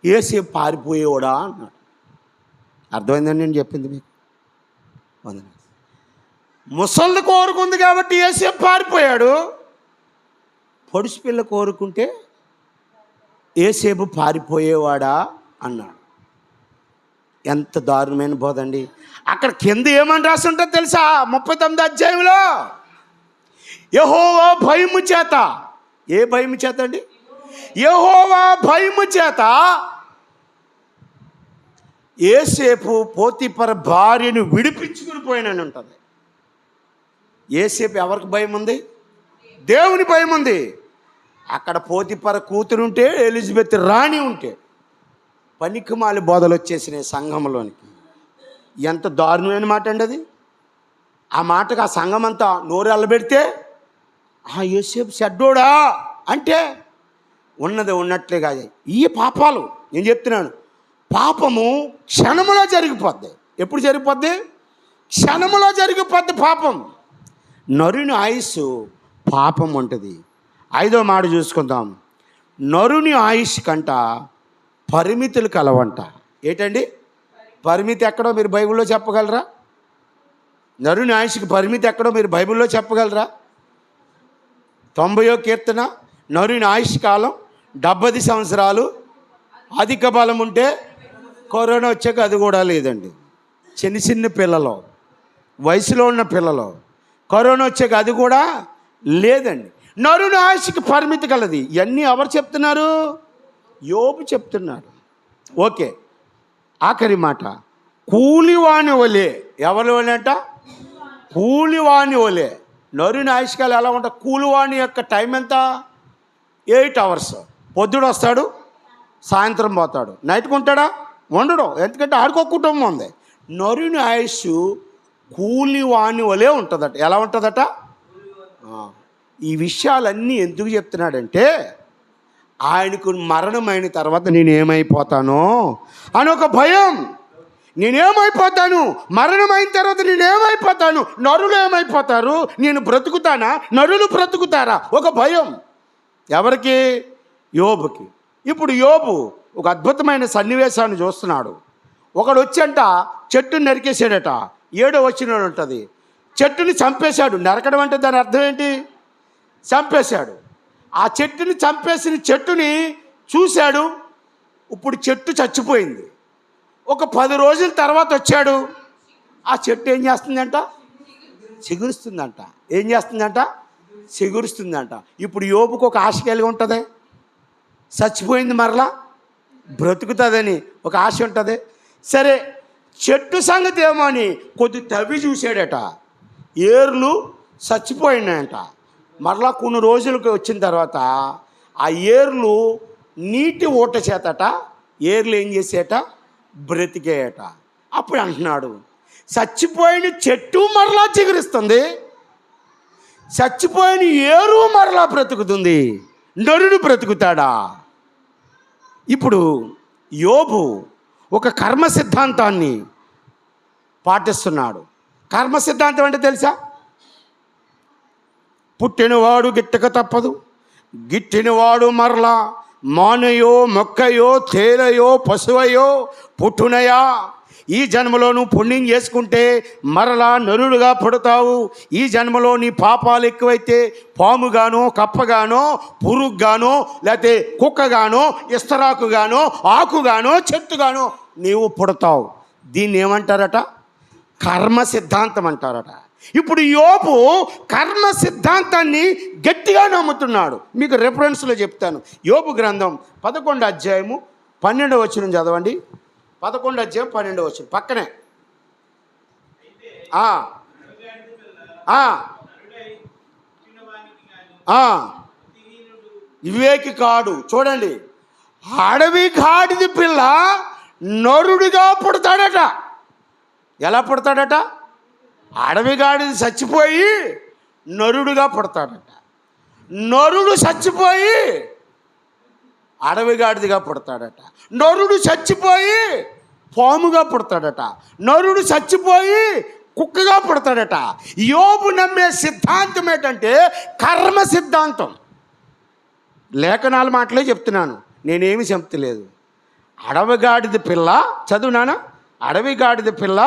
యోసేపు పారిపోయేవాడా అన్నాడు. అర్థమైందండి నేను చెప్పింది మీకు? ముసలిది కోరుకుంది కాబట్టి యోసేపు పారిపోయాడు. పొడుసు పిల్ల కోరుకుంటే యోసేపు పారిపోయేవాడా అన్నాడు. ఎంత దారుణమైన బోధండి. అక్కడ కింద ఏమని రాసి ఉంటుందో తెలుసా? 39 అధ్యాయంలో యెహోవా భయము చేత. ఏ భయము చేత అండి? యెహోవా భయము చేత ఏసేపు పోతీఫర్ భార్యను విడిపించుకుని పోయినని ఉంటుంది. ఏసేపు ఎవరికి భయం ఉంది? దేవుని భయం ఉంది. అక్కడ పోతీఫర్ కూతురుంటే, ఎలిజబెత్ రాణి ఉంటే పనికిమాలి బోధలు వచ్చేసినాయి సంఘంలోనికి. ఎంత దారుణమైన మాట అండి అది. ఆ మాటకు ఆ సంఘం అంతా నోరు అల్లబెడితే, యోసేపు చెడ్డోడా అంటే ఉన్నది ఉన్నట్లే కాదు. ఈ పాపాలు నేను చెప్తున్నాను, పాపము క్షణములో జరిగిపోద్ది. ఎప్పుడు జరిగిపోద్ది? క్షణములో జరిగిపోద్ది పాపం. నరుని ఆయుస్సు పాపం ఉంటుంది. 5వ మాట చూసుకుందాం. నరుని ఆయుష్ కంట పరిమితులు కలవంట. ఏంటండి పరిమితి? ఎక్కడో మీరు బైబిల్లో చెప్పగలరా? నరుని ఆయుష్కి పరిమితి ఎక్కడో మీరు బైబిల్లో చెప్పగలరా? 90వ కీర్తన, నరుని ఆయుష్ కాలం 70 సంవత్సరాలు, అధిక బలం ఉంటే కరోనా వచ్చాక అది కూడా లేదండి. చిన్న పిల్లలు, వయసులో ఉన్న పిల్లలు, కరోనా వచ్చాక అది కూడా లేదండి. నరుని ఆయుష్కి పరిమితి కలది. ఇవన్నీ ఎవరు చెప్తున్నారు? యోబు చెప్తున్నాడు. ఓకే, ఆఖరి మాట, కూలివాని వలే. ఎవరి వలే అంట? కూలివాని వలే. నరుని ఆయుష్కాలు ఎలా ఉంటాయి? కూలివాని యొక్క టైం ఎంత? 8 అవర్స్. పొద్దుడు వస్తాడు, సాయంత్రం పోతాడు. నైట్కి ఉంటాడా? ఉండడు. ఎందుకంటే ఆడుకో కుటుంబం ఉంది. నరుని ఆయుష్ కూలివాని వలే ఉంటుందట. ఎలా ఉంటుందట? ఈ విషయాలన్నీ ఎందుకు చెప్తున్నాడంటే, ఆయనకు మరణమైన తర్వాత నేనేమైపోతానో అని ఒక భయం. నేనేమైపోతాను, మరణమైన తర్వాత నేనేమైపోతాను, నరులు ఏమైపోతారు, నేను బ్రతుకుతానా, నరులు బ్రతుకుతారా, ఒక భయం. ఎవరికి? యోబుకి. ఇప్పుడు యోబు ఒక అద్భుతమైన సన్నివేశాన్ని చూస్తున్నాడు. ఒకడు వచ్చంట చెట్టుని నరికేసాడట. 7వ వచనంలో ఉంటుంది, చెట్టుని చంపేశాడు. నరకడం అంటే దాని అర్థం ఏంటి? చంపేశాడు. ఆ చెట్టుని చంపేసిన చెట్టుని చూశాడు. ఇప్పుడు చెట్టు చచ్చిపోయింది. ఒక 10 రోజుల తర్వాత వచ్చాడు. ఆ చెట్టు ఏం చేస్తుందంట? చిగురుస్తుందంట. ఏం చేస్తుందంట? చిగురుస్తుందంట. ఇప్పుడు యోబుకు ఒక ఆశ కలిగి ఉంటుంది. చచ్చిపోయింది మరలా బ్రతుకుతుందని ఒక ఆశ ఉంటుంది. సరే, చెట్టు సంగతి ఏమో అని కొద్ది తవ్వి చూశాడట. ఏర్లు చచ్చిపోయినాయంట. మరలా కొన్ని రోజులకు వచ్చిన తర్వాత ఆ ఏర్లు నీటి ఊట చేతట ఏర్లు ఏం చేసేట? బ్రతికేయట. అప్పుడు అంటున్నాడు, చచ్చిపోయిన చెట్టు మరలా చిగురిస్తుంది, చచ్చిపోయిన ఏరు మరలా బ్రతుకుతుంది, నరుడు బ్రతుకుతాడా? ఇప్పుడు యోబు ఒక కర్మ సిద్ధాంతాన్ని పాటిస్తున్నాడు. కర్మ సిద్ధాంతం అంటే తెలుసా? పుట్టినవాడు గిట్టక తప్పదు, గిట్టినవాడు మరలా మానయో మొక్కయో తేలయో పశువయో పుట్టునయా. ఈ జన్మలో నువ్వు పుణ్యం చేసుకుంటే మరలా నరుడుగా పుడతావు. ఈ జన్మలో నీ పాపాలు ఎక్కువైతే పాముగానో కప్పగానో పురుగుగానో లేకపోతే కుక్కగానో ఇస్తరాకుగానో ఆకుగానో చెట్టుగానో నీవు పుడతావు. దీన్ని ఏమంటారట? కర్మ సిద్ధాంతం అంటారట. ఇప్పుడు యోబు కర్మ సిద్ధాంతాన్ని గట్టిగా నమ్ముతున్నాడు. మీకు రెఫరెన్స్లో చెప్తాను. యోబు గ్రంథం 11వ అధ్యాయము 12వ వచనం చదవండి. 11వ అధ్యాయం 12వ వచనం పక్కనే. వివేకి కాడు. చూడండి, అడవి గాడిద పిల్ల నరుడిగా పుడతాడట. ఎలా పుడతాడట? అడవి గాడిద చచ్చిపోయి నరుడుగా పుడతాడట. నరుడు చచ్చిపోయి అడవి గాడిదగా పుడతాడట. నరుడు చచ్చిపోయి పాముగా పుడతాడట. నరుడు చచ్చిపోయి కుక్కగా పుడతాడట. యోబు నమ్మే సిద్ధాంతం ఏంటంటే కర్మ సిద్ధాంతం. లేఖనాల మాటలే చెప్తున్నాను, నేనేమి చెప్తలేదు. అడవి గాడిద పిల్ల, చదువు నాన్న. అడవి గాడిద పిల్ల,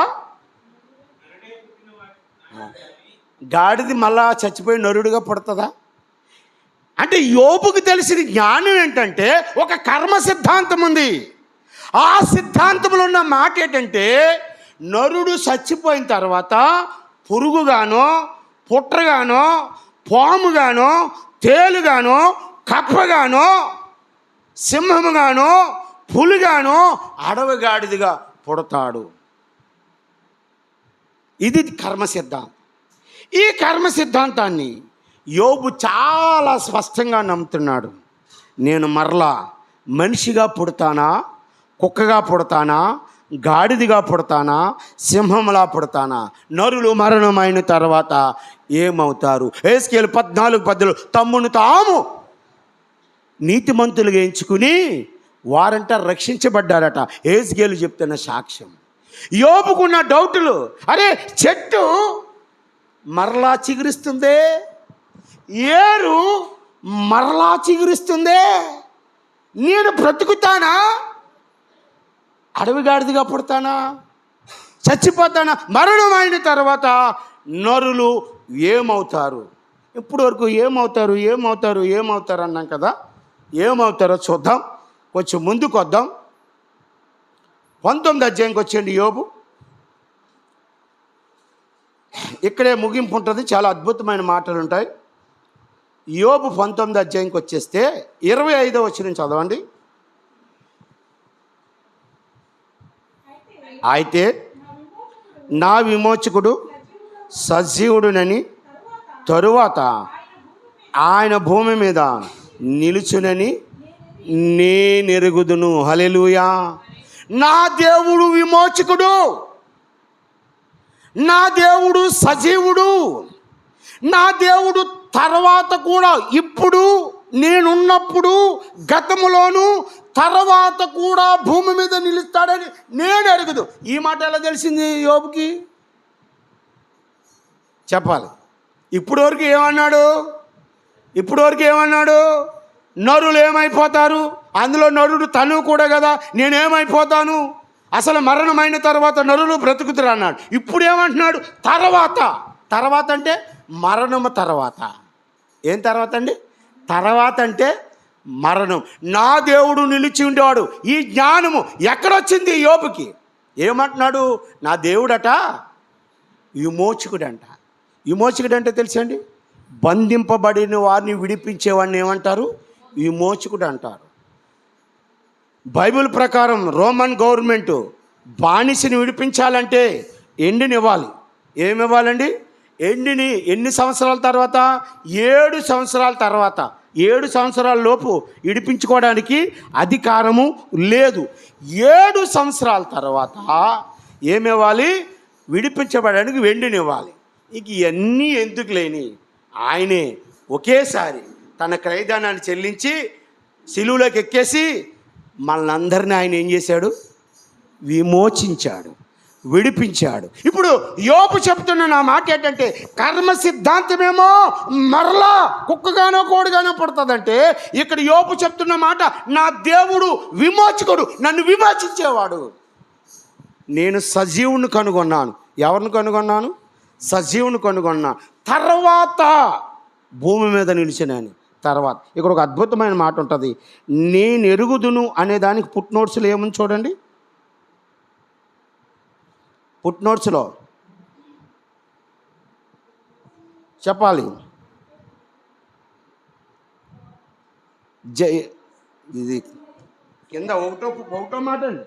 గాడిది మళ్ళా చచ్చిపోయి నరుడుగా పుడుతుందా? అంటే యోబుకు తెలిసిన జ్ఞానం ఏంటంటే ఒక కర్మ సిద్ధాంతం ఉంది. ఆ సిద్ధాంతంలో ఉన్న మాట ఏంటంటే నరుడు చచ్చిపోయిన తర్వాత పురుగుగానో పుట్రగానో పాముగానో తేలుగానో కప్పగానో సింహముగానో పులిగానో అడవి గాడిదిగా పుడతాడు. ఇది కర్మ సిద్ధాంతం. ఈ కర్మ సిద్ధాంతాన్ని యోబు చాలా స్పష్టంగా నమ్ముతున్నాడు. నేను మరలా మనిషిగా పుడతానా, కుక్కగా పుడతానా, గాడిదిగా పుడతానా, సింహంలా పుడతానా, నరులు మరణమైన తర్వాత ఏమవుతారు? హెస్కేలు 14:10 తమ్మును తాము నీతిమంతులుగా ఎంచుకుని వారంట రక్షించబడ్డారట. హెస్కేలు చెప్తున్న సాక్ష్యం. యోబుకున్న డౌటులు, అరే చెట్టు మరలా చిగురిస్తుందే, ఏరు మరలా చిగురిస్తుందే, నేను బ్రతుకుతానా, అడవిగాడిదిగా పుడతానా, చచ్చిపోతానా, మరణం అయిన తర్వాత నరులు ఏమవుతారు? ఇప్పుడు వరకు ఏమవుతారు అన్నాం కదా. ఏమవుతారో చూద్దాం. కొంచెం ముందుకు వద్దాం. 19 అధ్యాయంకి వచ్చేయండి యోబు. ఇక్కడే ముగింపు ఉంటుంది. చాలా అద్భుతమైన మాటలు ఉంటాయి. యోబు 19 అధ్యాయంకి వచ్చేస్తే 25వ వచనం చదవండి. అయితే నా విమోచకుడు సజీవుడునని, తరువాత ఆయన భూమి మీద నిలుచునని నేనెరుగుదును. హల్లెలూయా. నా దేవుడు విమోచకుడు, నా దేవుడు సజీవుడు, నా దేవుడు తర్వాత కూడా, ఇప్పుడు నేనున్నప్పుడు, గతములోను, తర్వాత కూడా భూమి మీద నిలుస్తాడని నేను ఎరుగుదు. ఈ మాట ఎలా తెలిసింది యోబుకి? చెప్పాలి. ఇప్పుడు వరకు ఏమన్నాడు? నరులు ఏమైపోతారు, అందులో నరుడు తను కూడా కదా, నేనేమైపోతాను, అసలు మరణమైన తర్వాత నరులు బ్రతుకుతారు అన్నాడు. ఇప్పుడు ఏమంటున్నాడు? తర్వాత అంటే మరణము తర్వాత. ఏం తర్వాత అండి? తర్వాత అంటే మరణం. నా దేవుడు నిలిచి ఉండేవాడు. ఈ జ్ఞానము ఎక్కడొచ్చింది యోబుకి? ఏమంటున్నాడు? నా దేవుడట విమోచకుడంట. విమోచకుడు అంటే తెలుసండి, బంధింపబడిన వారిని విడిపించేవాడిని ఏమంటారు? విమోచకుడు అంటారు. బైబిల్ ప్రకారం రోమన్ గవర్నమెంట్ బానిసని విడిపించాలంటే ఎండినివ్వాలి. ఏమివ్వాలండి? ఎండిని ఎన్ని సంవత్సరాల తర్వాత? 7 సంవత్సరాల తర్వాత. 7 సంవత్సరాల లోపు విడిపించుకోవడానికి అధికారము లేదు. 7 సంవత్సరాల తర్వాత ఏమివ్వాలి? విడిపించబడడానికి వెండినివ్వాలి. ఇక ఇవన్నీ ఎందుకు లేని ఆయనే ఒకేసారి తన క్రయదానాన్ని చెల్లించి సిలువలోకి ఎక్కేసి మనందరినీ ఆయన ఏం చేశాడు? విమోచించాడు, విడిపించాడు. ఇప్పుడు యోబు చెప్తున్న నా మాట ఏంటంటే, కర్మ సిద్ధాంతమేమో మరలా కుక్కగానో కోడిగానో పుడుతుందంటే, ఇక్కడ యోబు చెప్తున్న మాట, నా దేవుడు విమోచకుడు, నన్ను విమోచించేవాడు. నేను సజీవుని కనుగొన్నాను. ఎవరిని కనుగొన్నాను? సజీవుని కనుగొన్నాను. తర్వాత భూమి మీద నిలిచినాను. తర్వాత ఇక్కడ ఒక అద్భుతమైన మాట ఉంటుంది. నేను ఎరుగుదును అనే దానికి పుట్నోట్స్లో ఏముంది చూడండి. పుట్నోట్స్లో చెప్పాలి. ఇది కింద ఒకటో మాట అండి.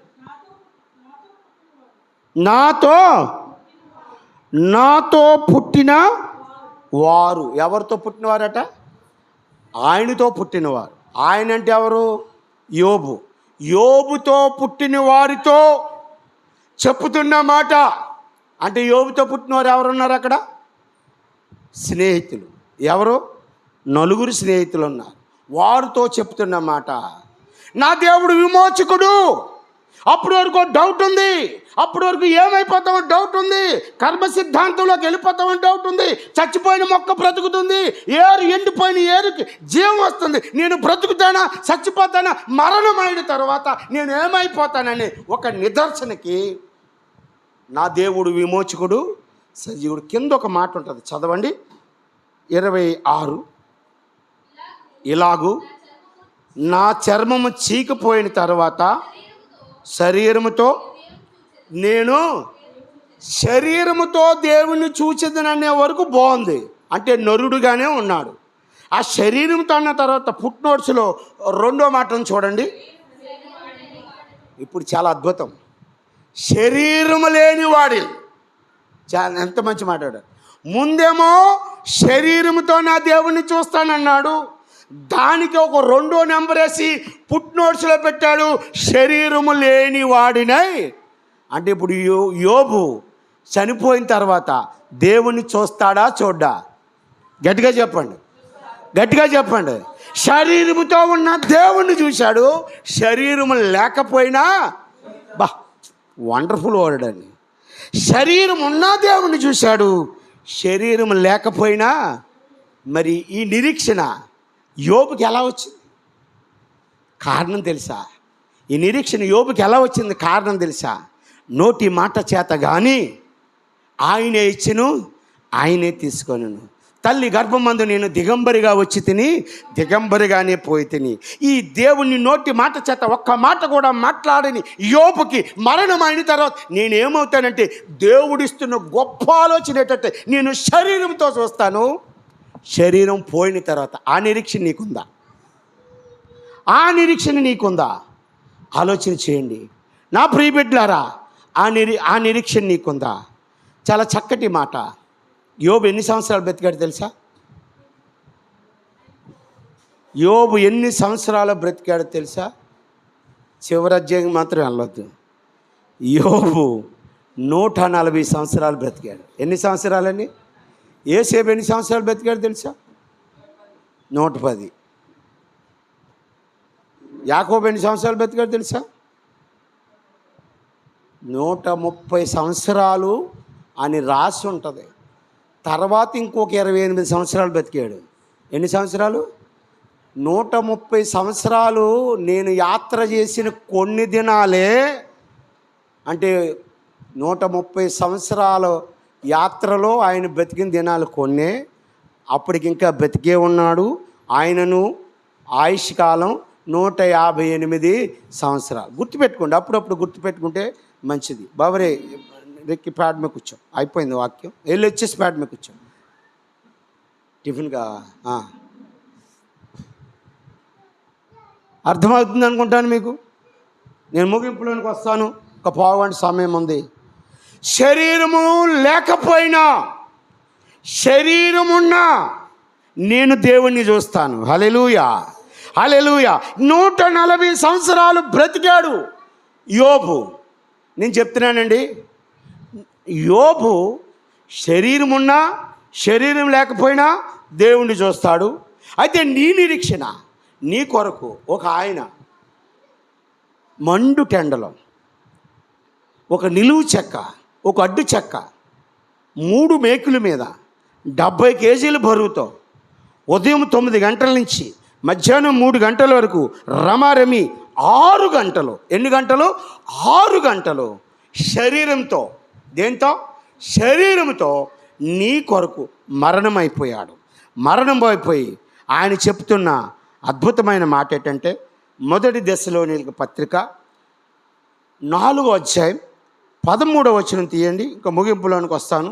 నాతో పుట్టిన వారు. ఎవరితో పుట్టినవారట? ఆయనతో పుట్టినవారు. ఆయన అంటే ఎవరు? యోబు. యోబుతో పుట్టిన వారితో చెప్పుతున్న మాట అంటే, యోబుతో పుట్టినవారు ఎవరున్నారు అక్కడ? స్నేహితులు. ఎవరు? 4 స్నేహితులు ఉన్నారు. వారితో చెప్తున్న మాట, నా దేవుడు విమోచకుడు. అప్పటి వరకు డౌట్ ఉంది, అప్పటి వరకు ఏమైపోతామో డౌట్ ఉంది, కర్మ సిద్ధాంతంలోకి వెళ్ళిపోతామని డౌట్ ఉంది. చచ్చిపోయిన మొక్క బ్రతుకుతుంది, ఎండిపోయిన ఏరుకి జీవం వస్తుంది. నేను బ్రతుకుతానా, చచ్చిపోతానా, మరణమైన తర్వాత నేను ఏమైపోతానని ఒక నిదర్శనకి నా దేవుడు విమోచకుడు, సజీవుడు. కింద ఒక మాట ఉంటుంది, చదవండి. 26 ఇలాగు నా చర్మము చీకిపోయిన తర్వాత శరీరముతో దేవుని చూచేదననే వరకు బాగుంది. అంటే నరుడుగానే ఉన్నాడు. ఆ శరీరంతో అన్న తర్వాత ఫుట్నోట్స్లో 2వ మాటను చూడండి. ఇప్పుడు చాలా అద్భుతం. శరీరము లేనివాడి. చాలా ఎంత మంచి మాట్లాడారు. ముందేమో శరీరముతో నా దేవుణ్ణి చూస్తానన్నాడు, దానికి ఒక 2వ నెంబర్ వేసి పుట్నోట్స్లో పెట్టాడు, శరీరము లేని వాడినై. అంటే ఇప్పుడు యోబు చనిపోయిన తర్వాత దేవుణ్ణి చూస్తాడా చూడ్డా? గట్టిగా చెప్పండి, గట్టిగా చెప్పండి. శరీరముతో ఉన్న దేవుణ్ణి చూశాడు, శరీరము లేకపోయినా, బా వండర్ఫుల్ వర్డ్ అండి. శరీరం ఉన్న దేవుణ్ణి చూశాడు, శరీరం లేకపోయినా. మరి ఈ నిరీక్షణ యోబుకి ఎలా వచ్చింది? కారణం తెలుసా? ఈ నిరీక్షణ యోబుకి ఎలా వచ్చింది? కారణం తెలుసా? నోటి మాట చేత కానీ ఆయనే ఇచ్చెను, ఆయనే తీసుకొనెను. తల్లి గర్భమందు నేను దిగంబరిగా వచ్చి తిని దిగంబరిగానే పోయి తిని. ఈ దేవుని నోటి మాట చేత ఒక్క మాట కూడా మాట్లాడని యోబుకి మరణం అయిన తర్వాత నేనేమవుతానంటే, దేవుడిస్తున్న గొప్ప ఆలోచన ఏంటంటే, నేను శరీరంతో చూస్తాను. శరీరం పోయిన తర్వాత ఆ నిరీక్షణ నీకుందా? ఆ నిరీక్షణ నీకుందా? ఆలోచన చేయండి నా ప్రియ బిడ్డలారా. ఆ నిరీక్షణ నీకుందా? చాలా చక్కటి మాట. యోబు ఎన్ని సంవత్సరాలు బ్రతికాడు తెలుసా? యోబు ఎన్ని సంవత్సరాలు బ్రతికాడో తెలుసా? చివరి అధ్యాయం మాత్రం వెళ్ళొద్దు. యోబు 140 సంవత్సరాలు బ్రతికాడు. ఎన్ని సంవత్సరాలండి? యేసేపు ఎన్ని సంవత్సరాలు బ్రతికాడు తెలుసా? 110. యాకోబు ఎన్ని సంవత్సరాలు బ్రతికాడు తెలుసా? 130 సంవత్సరాలు అని రాసి ఉంటుంది. తర్వాత ఇంకొక 28 సంవత్సరాలు బ్రతికాడు. ఎన్ని సంవత్సరాలు? 130 సంవత్సరాలు. నేను యాత్ర చేసిన కొన్ని దినాలే, అంటే 130 సంవత్సరాల యాత్రలో ఆయన బ్రతికిన దినాలు కొన్నే. అప్పటికి ఇంకా బ్రతికే ఉన్నాడు. ఆయనను ఆయుష్ కాలం 158 సంవత్సరాలు. గుర్తుపెట్టుకోండి, అప్పుడప్పుడు గుర్తుపెట్టుకుంటే మంచిది. బాబరే రెక్కి ప్యాడ్ మీద కూర్చో, అయిపోయింది వాక్యం. వెళ్ళి వచ్చేసి ప్యాడ్ మీద కూర్చో. టిఫిన్గా అర్థమవుతుంది అనుకుంటాను మీకు. నేను ముగింపులోనికి వస్తాను, ఒక పావుగంట సమయం ఉంది. శరీరము లేకపోయినా, శరీరమున్నా నేను దేవుణ్ణి చూస్తాను. హల్లెలూయా, హల్లెలూయా. 140 సంవత్సరాలు బ్రతికాడు యోబు. నేను చెప్తున్నానండి, యోబు శరీరం ఉన్నా శరీరం లేకపోయినా దేవుణ్ణి చూస్తాడు. అయితే నీ నిరీక్షణ, నీ కొరకు ఒక ఆయన మండు టెండలో ఒక నిలువు చెక్క, ఒక అడ్డు చెక్క, 3 మేకుల మీద 70 కేజీల బరువుతో ఉదయం 9 గంటల నుంచి మధ్యాహ్నం 3 గంటల వరకు రమారమి 6 గంటలు. ఎన్ని గంటలు? 6 గంటలు శరీరంతో, దేంతో? శరీరంతో నీ కొరకు మరణమైపోయాడు. మరణం అయిపోయి ఆయన చెప్తున్న అద్భుతమైన మాట ఏంటంటే, మొదటి దశలోని పత్రిక 4వ అధ్యాయం 13వ వచనం తీయండి, ఇంకా ముగింపులోనికి వస్తాను.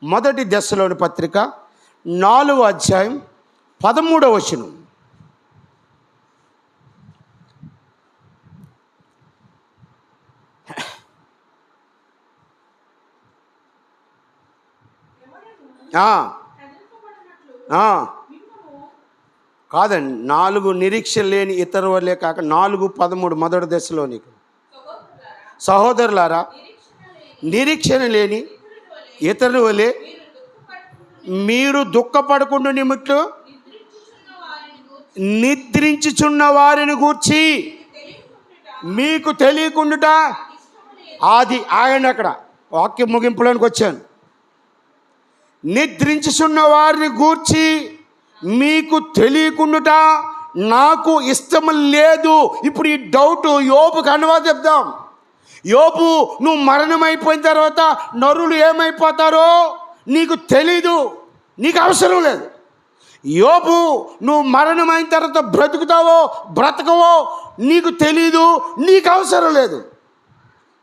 మొదటి దశలోని పత్రిక 4వ అధ్యాయం 13వ వచనం. కాదండి, 4 నిరీక్ష లేని ఇతరు వల్లే కాక 4:13 మొదటి దశలోని. సహోదరులారా, నిరీక్షణ లేని ఇతరుల వలె మీరు దుఃఖపడకుండా నిమిత్తం నిద్రించుచున్న వారిని గూర్చి మీకు తెలియకుండా. అది ఆగండి, అక్కడ వాక్యం ముగింపులోనికి వచ్చాను. నిద్రించుచున్న వారిని గూర్చి మీకు తెలియకుండా నాకు ఇష్టం లేదు. ఇప్పుడు ఈ డౌట్ యోబుకి అనువాదం చెప్దాం. యోబు, నువ్వు మరణమైపోయిన తర్వాత నరులు ఏమైపోతారో నీకు తెలీదు, నీకు అవసరం లేదు. యోబు, నువ్వు మరణమైన తర్వాత బ్రతుకుతావో బ్రతకవో నీకు తెలీదు, నీకు అవసరం లేదు.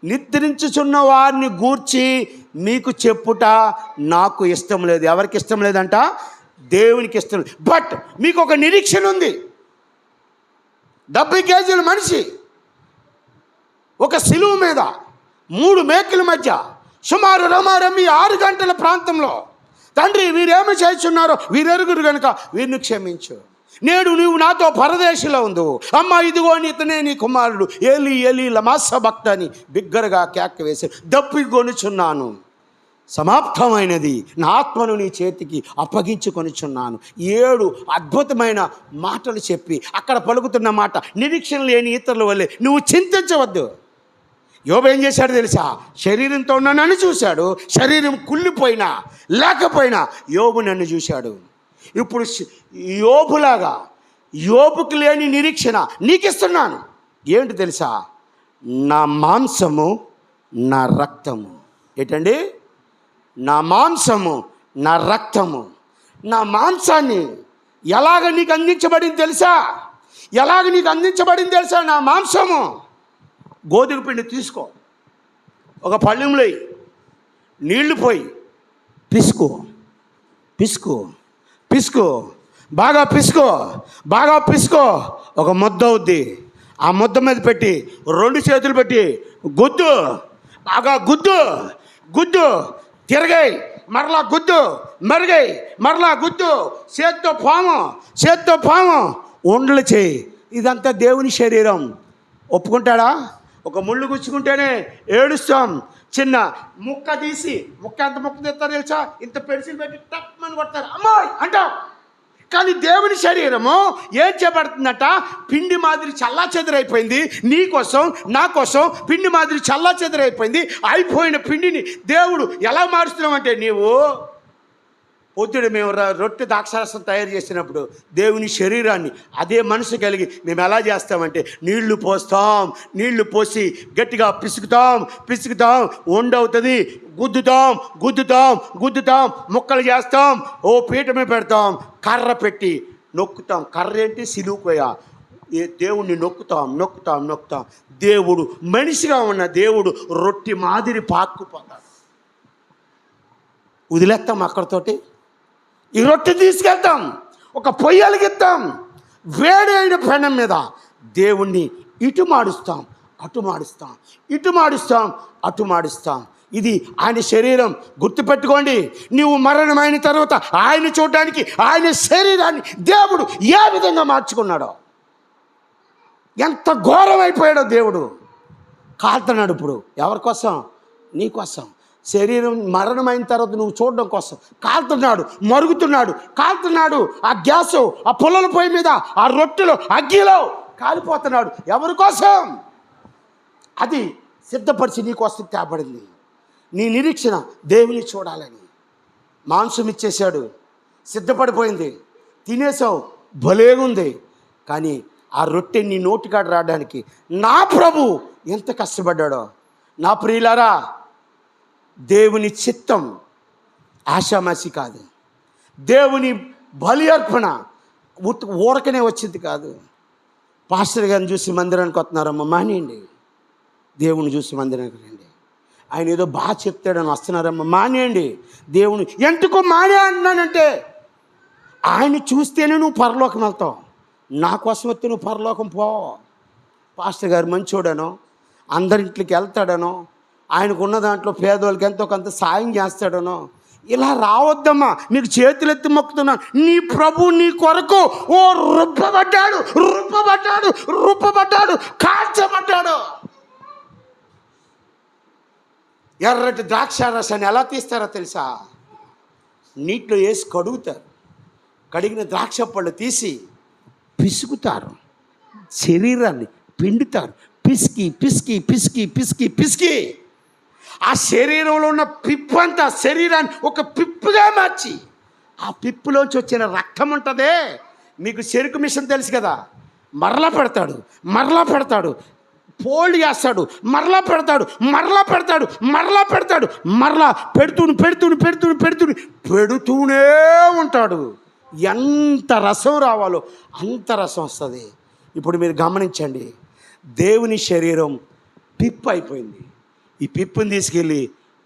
నిద్రించుచున్న వారిని గూర్చి మీకు చెప్పుట నాకు ఇష్టం లేదు. ఎవరికి ఇష్టం లేదంట? దేవునికి ఇష్టం లేదు. బట్ మీకు ఒక నిరీక్షణ ఉంది. 70 కేజీల మనిషి ఒక సిలువ మీద 3 మేకుల మధ్య సుమారు రమారమి 6 గంటల ప్రాంతంలో, తండ్రి వీరేమి చేస్తున్నారో వీరెరుగురు గనుక వీరిని క్షమించు. నేడు నీవు నాతో పరదేశంలో ఉండు. అమ్మ ఇదిగో ఇతనే నీ కుమారుడు, ఏలి ఏలి లమా సబక్తని బిగ్గరగా కేక వేసి దప్పికొనుచున్నాను. సమాప్తమైనది, నా ఆత్మను నీ చేతికి అప్పగించుకొనిచున్నాను. 7 అద్భుతమైన మాటలు చెప్పి అక్కడ పలుకుతున్న మాట, నిరీక్షణ లేని ఇతరుల వల్లే నువ్వు చింతించవద్దు. యోబు ఏం చేశాడు తెలుసా? శరీరంతో ఉన్న నన్ను చూశాడు. శరీరం కుళ్ళిపోయినా లేకపోయినా యోబు నన్ను చూశాడు. ఇప్పుడు యోబులాగా యోబుకి లేని నిరీక్షణ నీకు ఇస్తున్నాను. ఏంటి తెలుసా? నా మాంసము నా రక్తము. ఏంటండి? నా మాంసము నా రక్తము. నా మాంసాన్ని ఎలాగ నీకు అందించబడింది తెలుసా? ఎలాగ నీకు అందించబడింది తెలుసా? నా మాంసము, గోధుమ పిండి తీసుకో, ఒక పళ్ళెంలో నీళ్లు పోయి పిసుకో పిసుకో పిసుకో, బాగా పిసుకో, బాగా పిసుకో. ఒక ముద్ద అవుద్ది. ఆ ముద్ద మీద పెట్టి 2 చేతులు పెట్టి గుద్దు, బాగా గుద్దు గుద్దు, తిరగాయి, మరలా గుద్దు, మరిగాయి, మరలా గుద్దు, చేత్తో పాము ఉండలు చేయి. ఇదంతా దేవుని శరీరం. ఒప్పుకుంటాడా? ఒక ముళ్ళు గుచ్చుకుంటేనే ఏడుస్తాం. చిన్న ముక్క తీసి, ముక్క ఎంత ముక్క తీస్తారు తెలుసా? ఇంత పెన్సిల్ పెట్టి టప్మని కొడతారు, అమ్మాయి అంటాం. కానీ దేవుని శరీరము ఏం చేయబడుతుందట? పిండి మాదిరి చల్లా చెదరైపోయింది. నీ కోసం నా కోసం పిండి మాదిరి చల్లా చెదరైపోయింది. అయిపోయిన పిండిని దేవుడు ఎలా మారుస్తున్నామంటే, నీవు పొద్దుడు మేము రొట్టె ద్రాక్షారసం తయారు చేసినప్పుడు దేవుని శరీరాన్ని అదే మనసు కలిగి మేము ఎలా చేస్తామంటే, నీళ్లు పోసి గట్టిగా పిసుకుతాం, ఉండవుతుంది, గుద్దుతాం, ముక్కలు చేస్తాం, ఓ పీట మీద పెడతాం, కర్ర పెట్టి నొక్కుతాం. కర్ర ఏంటి? సిలువుకోయ. దేవుణ్ణి నొక్కుతాం. దేవుడు మనిషిగా ఉన్న దేవుడు రొట్టె మాదిరి పాక్కుపోతాడు. వదిలేస్తాం అక్కడితోటి. ఈ రొట్టె తీసుకెళ్తాం, ఒక పొయ్యి వెలిగిస్తాం, వేడి అయిన పెనం మీద దేవుణ్ణి ఇటు మాడుస్తాం, అటు మాడుస్తాం. ఇది ఆయన శరీరం. గుర్తుపెట్టుకోండి, నీవు మరణమైన తర్వాత ఆయన చూడడానికి ఆయన శరీరాన్ని దేవుడు ఏ విధంగా మార్చుకున్నాడో, ఎంత ఘోరమైపోయాడో దేవుడు. కాల్తున్నాడు ఇప్పుడు. ఎవరి కోసం? నీ కోసం. శరీరం మరణమైన తర్వాత నువ్వు చూడడం కోసం కాల్తున్నాడు, మరుగుతున్నాడు. ఆ గ్యాసు, ఆ పుల్లల పొయ్యి మీద, ఆ రొట్టెలో, అగ్గిలో కాలిపోతున్నాడు. ఎవరి కోసం? అది సిద్ధపరిచి నీ కోసం తేబడింది. నీ నిరీక్షణ దేవుని చూడాలని. మాంసం ఇచ్చేశాడు, సిద్ధపడిపోయింది, తినేసావు, భలేగుంది. కానీ ఆ రొట్టె నీ నోటికాడ రావడానికి నా ప్రభు ఎంత కష్టపడ్డాడో. నా ప్రియులారా, దేవుని చిత్తం ఆషామాషి కాదు. దేవుని బలి అర్పణ ఊరకనే వచ్చింది కాదు. పాస్టర్ గారిని చూసి మందిరానికి వస్తున్నారమ్మ, మానేయండి. దేవుని చూసి మందిరానికి రండి. ఆయన ఏదో బాగా చెప్తాడని వస్తున్నారమ్మ, మానేయండి. దేవుని ఎందుకు మానే అంటున్నానంటే, ఆయన చూస్తేనే నువ్వు పరలోకం వెళ్తావు. నా కోసం వస్తే నువ్వు పరలోకం పో. పాస్టర్ గారు మంచోడనో, అందరింట్లోకి వెళ్తాడనో, ఆయనకు ఉన్న దాంట్లో పేదోళ్ళకి ఎంతో కొంత సాయం చేస్తాడనో ఇలా రావద్దమ్మా. నీకు చేతులెత్తి మొక్కుతున్నాను. నీ ప్రభు నీ కొరకు ఓ రుబ్బబడ్డాడు, కాల్చబడ్డాడు. ఎర్రటి ద్రాక్షారసాన్ని ఎలా తీస్తారో తెలుసా? నీటిలో వేసి కడుగుతారు. కడిగిన ద్రాక్ష పళ్ళు తీసి పిసుకుతారు, శరీరాన్ని పిండుతారు. పిసికి ఆ శరీరంలో ఉన్న పిప్పంతా శరీరాన్ని ఒక పిప్పుగా మార్చి, ఆ పిప్పులోంచి వచ్చిన రక్తం ఉంటుందే, మీకు చెరుకు మిషన్ తెలుసు కదా, మరలా పెడతాడు, ఫోల్డ్ చేస్తాడు, మరలా పెడతాడు, మరలా పెడుతూనే ఉంటాడు. ఎంత రసం రావాలో అంత రసం వస్తుంది. ఇప్పుడు మీరు గమనించండి, దేవుని శరీరం పిప్పు అయిపోయింది. ఈ పిప్పుని తీసుకెళ్ళి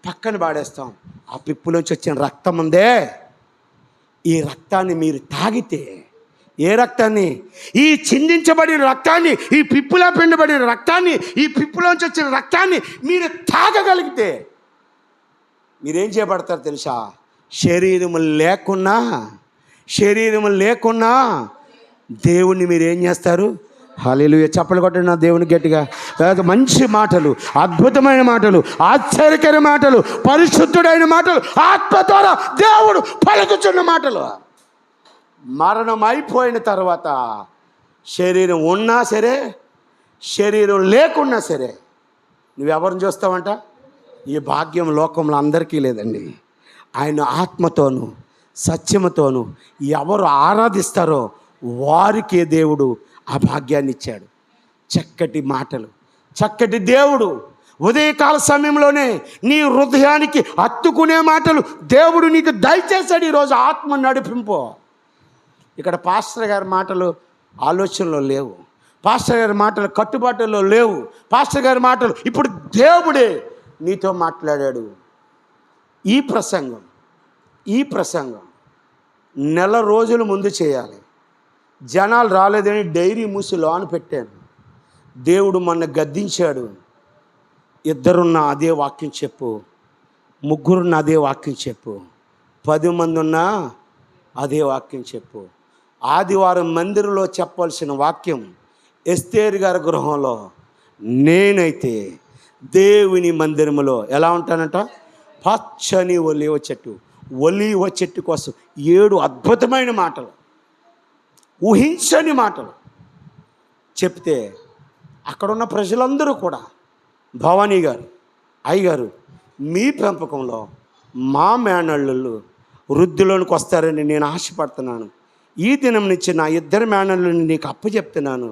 పక్కన పాడేస్తాం. ఆ పిప్పులోంచి వచ్చిన రక్తం ఉందే, ఈ రక్తాన్ని మీరు తాగితే ఏ రక్తాన్ని? ఈ చిందించబడిన రక్తాన్ని, ఈ పిప్పులా పిండబడిన రక్తాన్ని, ఈ పిప్పులోంచి వచ్చిన రక్తాన్ని మీరు తాగగలిగితే మీరేం చేయబడతారు తెలుసా? శరీరము లేకున్నా దేవుణ్ణి మీరు ఏం చేస్తారు? హల్లెలూయా. చప్పలు కొట్టండి నా దేవుని గట్టిగా. మంచి మాటలు, అద్భుతమైన మాటలు, ఆశ్చర్యకర మాటలు, పరిశుద్ధుడైన మాటలు, ఆత్మ ద్వారా దేవుడు పలుకుతున్న మాటలు. మరణం అయిపోయిన తర్వాత శరీరం ఉన్నా సరే, శరీరం లేకున్నా సరే, నువ్వెవరిని చూస్తావంట? ఈ భాగ్యం లోకంలో అందరికీ లేదండి. ఆయన ఆత్మతోనూ సత్యముతోనూ ఎవరు ఆరాధిస్తారో వారికే దేవుడు ఆ భాగ్యాన్ని ఇచ్చాడు. చక్కటి మాటలు, చక్కటి దేవుడు ఉదయకాల సమయంలోనే నీ హృదయానికి హత్తుకునే మాటలు దేవుడు నీకు దయచేశాడు. ఈరోజు ఆత్మ నడిపింపు. ఇక్కడ పాస్టర్ గారి మాటలు ఆలోచనలో లేవు, పాస్టర్ గారి మాటలు కట్టుబాటులో లేవు, పాస్టర్ గారి మాటలు ఇప్పుడు దేవుడే నీతో మాట్లాడాడు. ఈ ప్రసంగం నెల రోజుల ముందు చేయాలి. జనాలు రాలేదని డైరీ మూసి లోన పెట్టాను. దేవుడు మొన్న గద్దించాడు. 2 ఉన్నా అదే వాక్యం చెప్పు, 3 ఉన్నా అదే వాక్యం చెప్పు, 10 మంది ఉన్నా అదే వాక్యం చెప్పు. ఆదివారం మందిరంలో చెప్పాల్సిన వాక్యం ఎస్తేరు గారి గృహంలో, నేనైతే దేవుని మందిరములో ఎలా ఉంటానంట? పచ్చని ఒలీవ చెట్టు కోసం 7 అద్భుతమైన మాటలు, ఊహించని మాటలు చెప్తే అక్కడున్న ప్రజలందరూ కూడా, భవానీ గారు, అయ్యగారు, మీ పెంపకంలో మా మేనళ్ళు వృద్ధిలోనికి వస్తారని నేను ఆశపడుతున్నాను. ఈ దినం నుంచి నా 2 మేనళ్ళని నీకు అప్పచెప్తున్నాను,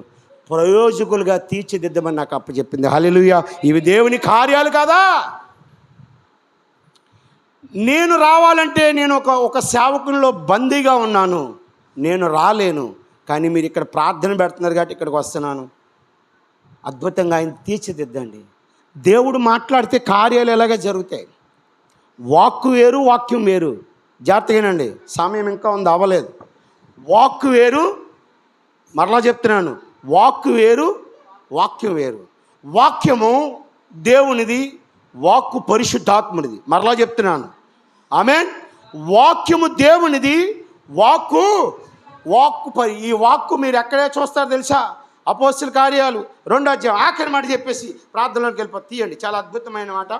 ప్రయోజకులుగా తీర్చిదిద్దమని నాకు అప్పచెప్పింది. హల్లెలూయా. ఇవి దేవుని కార్యాలు కదా. నేను రావాలంటే నేను ఒక సేవకునిలో బందీగా ఉన్నాను, నేను రాలేను. కానీ మీరు ఇక్కడ ప్రార్థన పెడుతున్నారు కాబట్టి ఇక్కడికి వస్తున్నాను. అద్భుతంగా ఆయన తీర్చిదిద్దండి. దేవుడు మాట్లాడితే కార్యాలు ఎలాగ జరుగుతాయి. వాక్కు వేరు, వాక్యం వేరు. జాగ్రత్తగానండి, సమయం ఇంకా ఉంది, అవ్వలేదు. వాక్కు వేరు, మరలా చెప్తున్నాను, వాక్కు వేరు, వాక్యం వేరు. వాక్యము దేవునిది, వాక్కు పరిశుద్ధాత్మునిది. మరలా చెప్తున్నాను, ఆమేన్. వాక్యము దేవునిది, వాక్కు ఈ వాక్కు మీరు ఎక్కడే చూస్తారో తెలుసా? అపోస్తల కార్యాలు 2వ అధ్యాయం ఆఖరి మాట చెప్పేసి ప్రార్థనలోకి వెళ్ళిపోతే తీయండి. చాలా అద్భుతమైన మాట.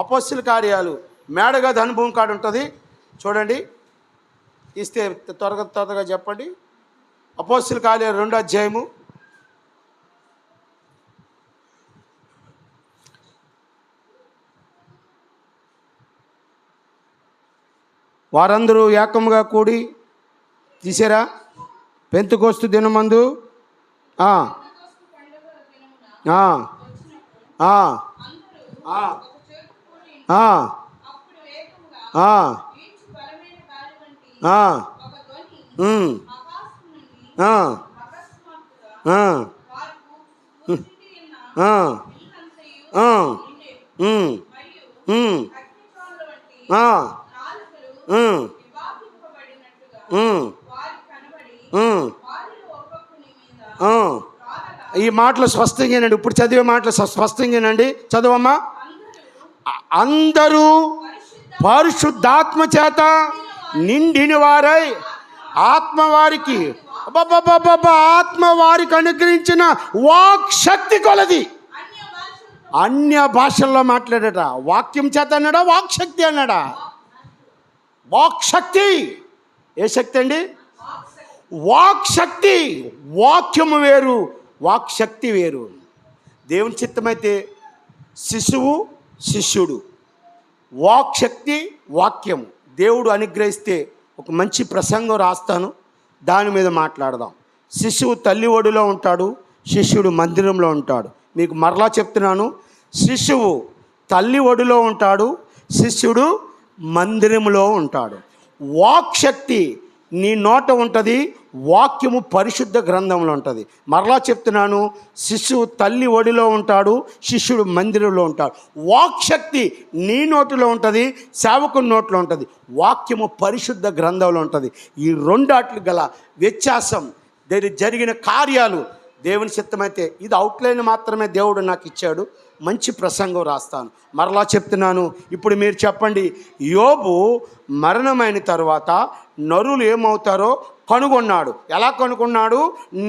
అపోస్తల కార్యాలు మేడగది అనుభవం కాడు ఉంటుంది చూడండి, ఇస్తే త్వరగా చెప్పండి. అపోస్తల కార్యాలు 2వ అధ్యాయము వారందరూ ఏకముగా కూడి తీసారా? పెంతెకొస్తు దినమందు ఈ మాటలు స్పష్టంగానండి, ఇప్పుడు చదివే మాటలు స్పష్టంగానండి. చదవమ్మా. అందరూ పరిశుద్ధాత్మ చేత నిండిన వారై ఆత్మవారికి ఆత్మవారికి అనుగ్రహించిన వాక్ శక్తి కొలది. అన్య భాషల్లో మాట్లాడట. వాక్యం చేత అన్నాడా? వాక్ శక్తి అన్నాడా? వాక్ శక్తి. ఏ శక్తి అండి? వాక్ శక్తి. వాక్యము వేరు, వాక్ శక్తి వేరు. దేవుని చిత్తమైతే శిశువు శిష్యుడు, వాక్ శక్తి వాక్యము. దేవుడు అనుగ్రహిస్తే ఒక మంచి ప్రసంగం రాస్తాను, దాని మీద మాట్లాడదాం. శిశువు తల్లి ఒడిలో ఉంటాడు, శిష్యుడు మందిరంలో ఉంటాడు. మీకు మరలా చెప్తున్నాను, శిశువు తల్లి ఒడిలో ఉంటాడు, శిష్యుడు మందిరంలో ఉంటాడు. వాక్ శక్తి నీ నోట ఉంటుంది, వాక్యము పరిశుద్ధ గ్రంథంలో ఉంటుంది. మరలా చెప్తున్నాను, శిశువు తల్లి ఒడిలో ఉంటాడు, శిష్యుడు మందిరంలో ఉంటాడు. వాక్ శక్తి నీ నోటిలో ఉంటుంది, సేవకుని నోట్లో ఉంటుంది. వాక్యము పరిశుద్ధ గ్రంథంలో ఉంటుంది. ఈ రెండాట్లు గల వ్యత్యాసం జరిగిన కార్యాలు దేవుని చిత్తమైతే, ఇది అవుట్లైన్ మాత్రమే దేవుడు నాకు ఇచ్చాడు. మంచి ప్రసంగం రాస్తాను. మరలా చెప్తున్నాను, ఇప్పుడు మీరు చెప్పండి. యోబు మరణమైన తర్వాత నరులు ఏమవుతారో కనుగొన్నాడు. ఎలా కనుగొన్నాడు?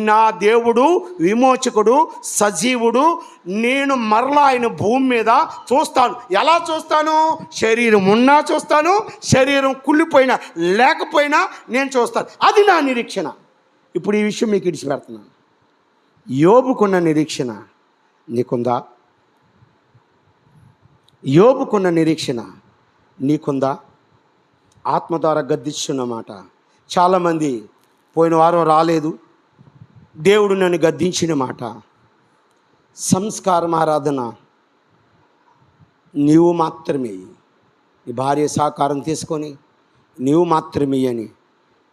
నా దేవుడు విమోచకుడు, సజీవుడు, నేను మరలా ఆయన భూమి మీద చూస్తాను. ఎలా చూస్తాను? శరీరం ఉన్నా చూస్తాను, శరీరం కుళ్ళిపోయినా లేకపోయినా నేను చూస్తాను. అది నా నిరీక్షణ. ఇప్పుడు ఈ విషయం మీకు ఇడిచిపెడుతున్నాను. యోబుకున్న నిరీక్షణ నీకుందా? యోబుకున్న నిరీక్షణ నీకుందా? ఆత్మ ద్వారా గద్దించున్నమాట. చాలామంది పోయిన వారం రాలేదు, దేవుడు నన్ను గద్దించిన మాట. సంస్కారం ఆరాధన నీవు మాత్రమే, నీ భార్య సహకారం తీసుకొని నీవు మాత్రమే అని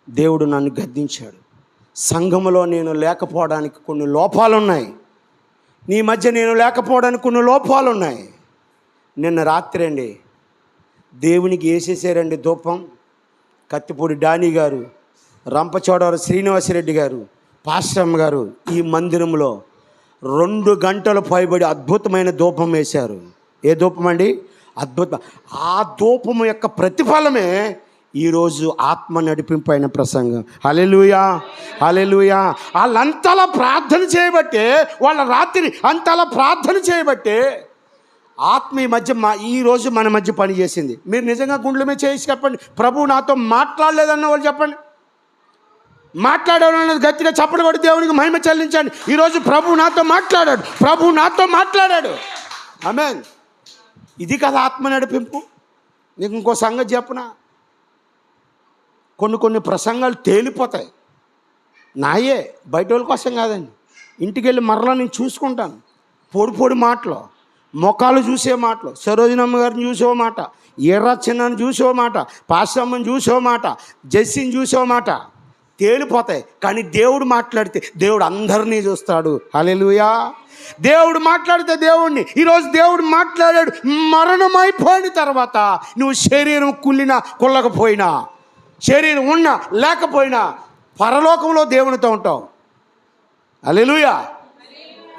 దేవుడు నన్ను గద్దించాడు. సంఘములో నేను లేకపోవడానికి కొన్ని లోపాలున్నాయి. నీ మధ్య నేను లేకపోవడానికి కొన్ని లోపాలున్నాయి. నిన్న రాత్రి అండి దేవునికి వేసేసారండి ధూపం. కత్తిపూడి డానీ గారు, రంపచోడవరం శ్రీనివాసరెడ్డి గారు, పాస్టమ్ గారు ఈ మందిరంలో 2 గంటలు పైబడి అద్భుతమైన ధూపం వేశారు. ఏ ధూపం అండి? అద్భుతం. ఆ ధూపము యొక్క ప్రతిఫలమే ఈరోజు ఆత్మ నడిపింపైన ప్రసంగం. హల్లెలూయా, హల్లెలూయా. వాళ్ళంతలా ప్రార్థన చేయబట్టే, వాళ్ళ రాత్రి అంతలా ప్రార్థన చేయబట్టే ఆత్మ ఈ మధ్య ఈరోజు మన మధ్య పనిచేసింది. మీరు నిజంగా గుండెల మీద చేసి చెప్పండి, ప్రభు నాతో మాట్లాడలేదన్న వాళ్ళు చెప్పండి. మాట్లాడాలన్నది గట్టిగా చప్పట్లు కొట్టి దేవునికి మహిమ చెల్లించండి. ఈరోజు ప్రభు నాతో మాట్లాడాడు, ప్రభు నాతో మాట్లాడాడు. ఆమేన్. ఇది కదా ఆత్మ నడిపింపు. నీకు ఇంకో సంగతి చెప్పనా? కొన్ని ప్రసంగాలు తేలిపోతాయి. నాయే, బయట వాళ్ళ కోసం కాదండి. ఇంటికి వెళ్ళి మరలా నేను చూసుకుంటాను. పొడి మాటలు, మొఖాలు చూసే మాటలు, సరోజినమ్మ గారిని చూసే మాట, ఎర్ర చిన్నని చూసే మాట, పాస్టమ్మని చూసే మాట, జెస్సీని చూసే మాట, తేలిపోతాయి. కానీ దేవుడు మాట్లాడితే దేవుడు అందరినీ చూస్తాడు. హల్లెలూయా. దేవుడు మాట్లాడితే దేవుడిని, ఈరోజు దేవుడు మాట్లాడాడు. మరణమైపోయిన తర్వాత నువ్వు శరీరం కుళ్ళకపోయినా, శరీరం ఉన్నా లేకపోయినా పరలోకంలో దేవునితో ఉంటావు. హల్లెలూయా.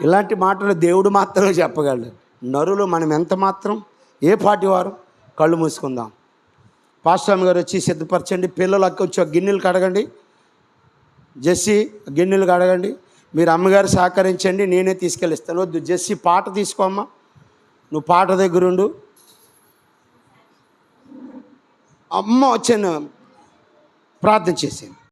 ఇలాంటి మాటలు దేవుడు మాత్రమే చెప్పగలడు. నరులు మనం ఎంత మాత్రం, ఏ పాటి వారు? కళ్ళు మూసుకుందాం. పాస్టర్ గారు వచ్చి సిద్ధపరచండి. పిల్లలు కొంచెం గిన్నెలు కడగండి. జెస్సీ గిన్నెలు కడగండి. మీరు అమ్మగారు సహకరించండి, నేనే తీసుకెళ్ళిస్తాను. వద్దు జెస్సీ, పాట తీసుకోమ్మా, నువ్వు పాట దగ్గరుండు. అమ్మ వచ్చాను, ప్రార్థన చేశాను.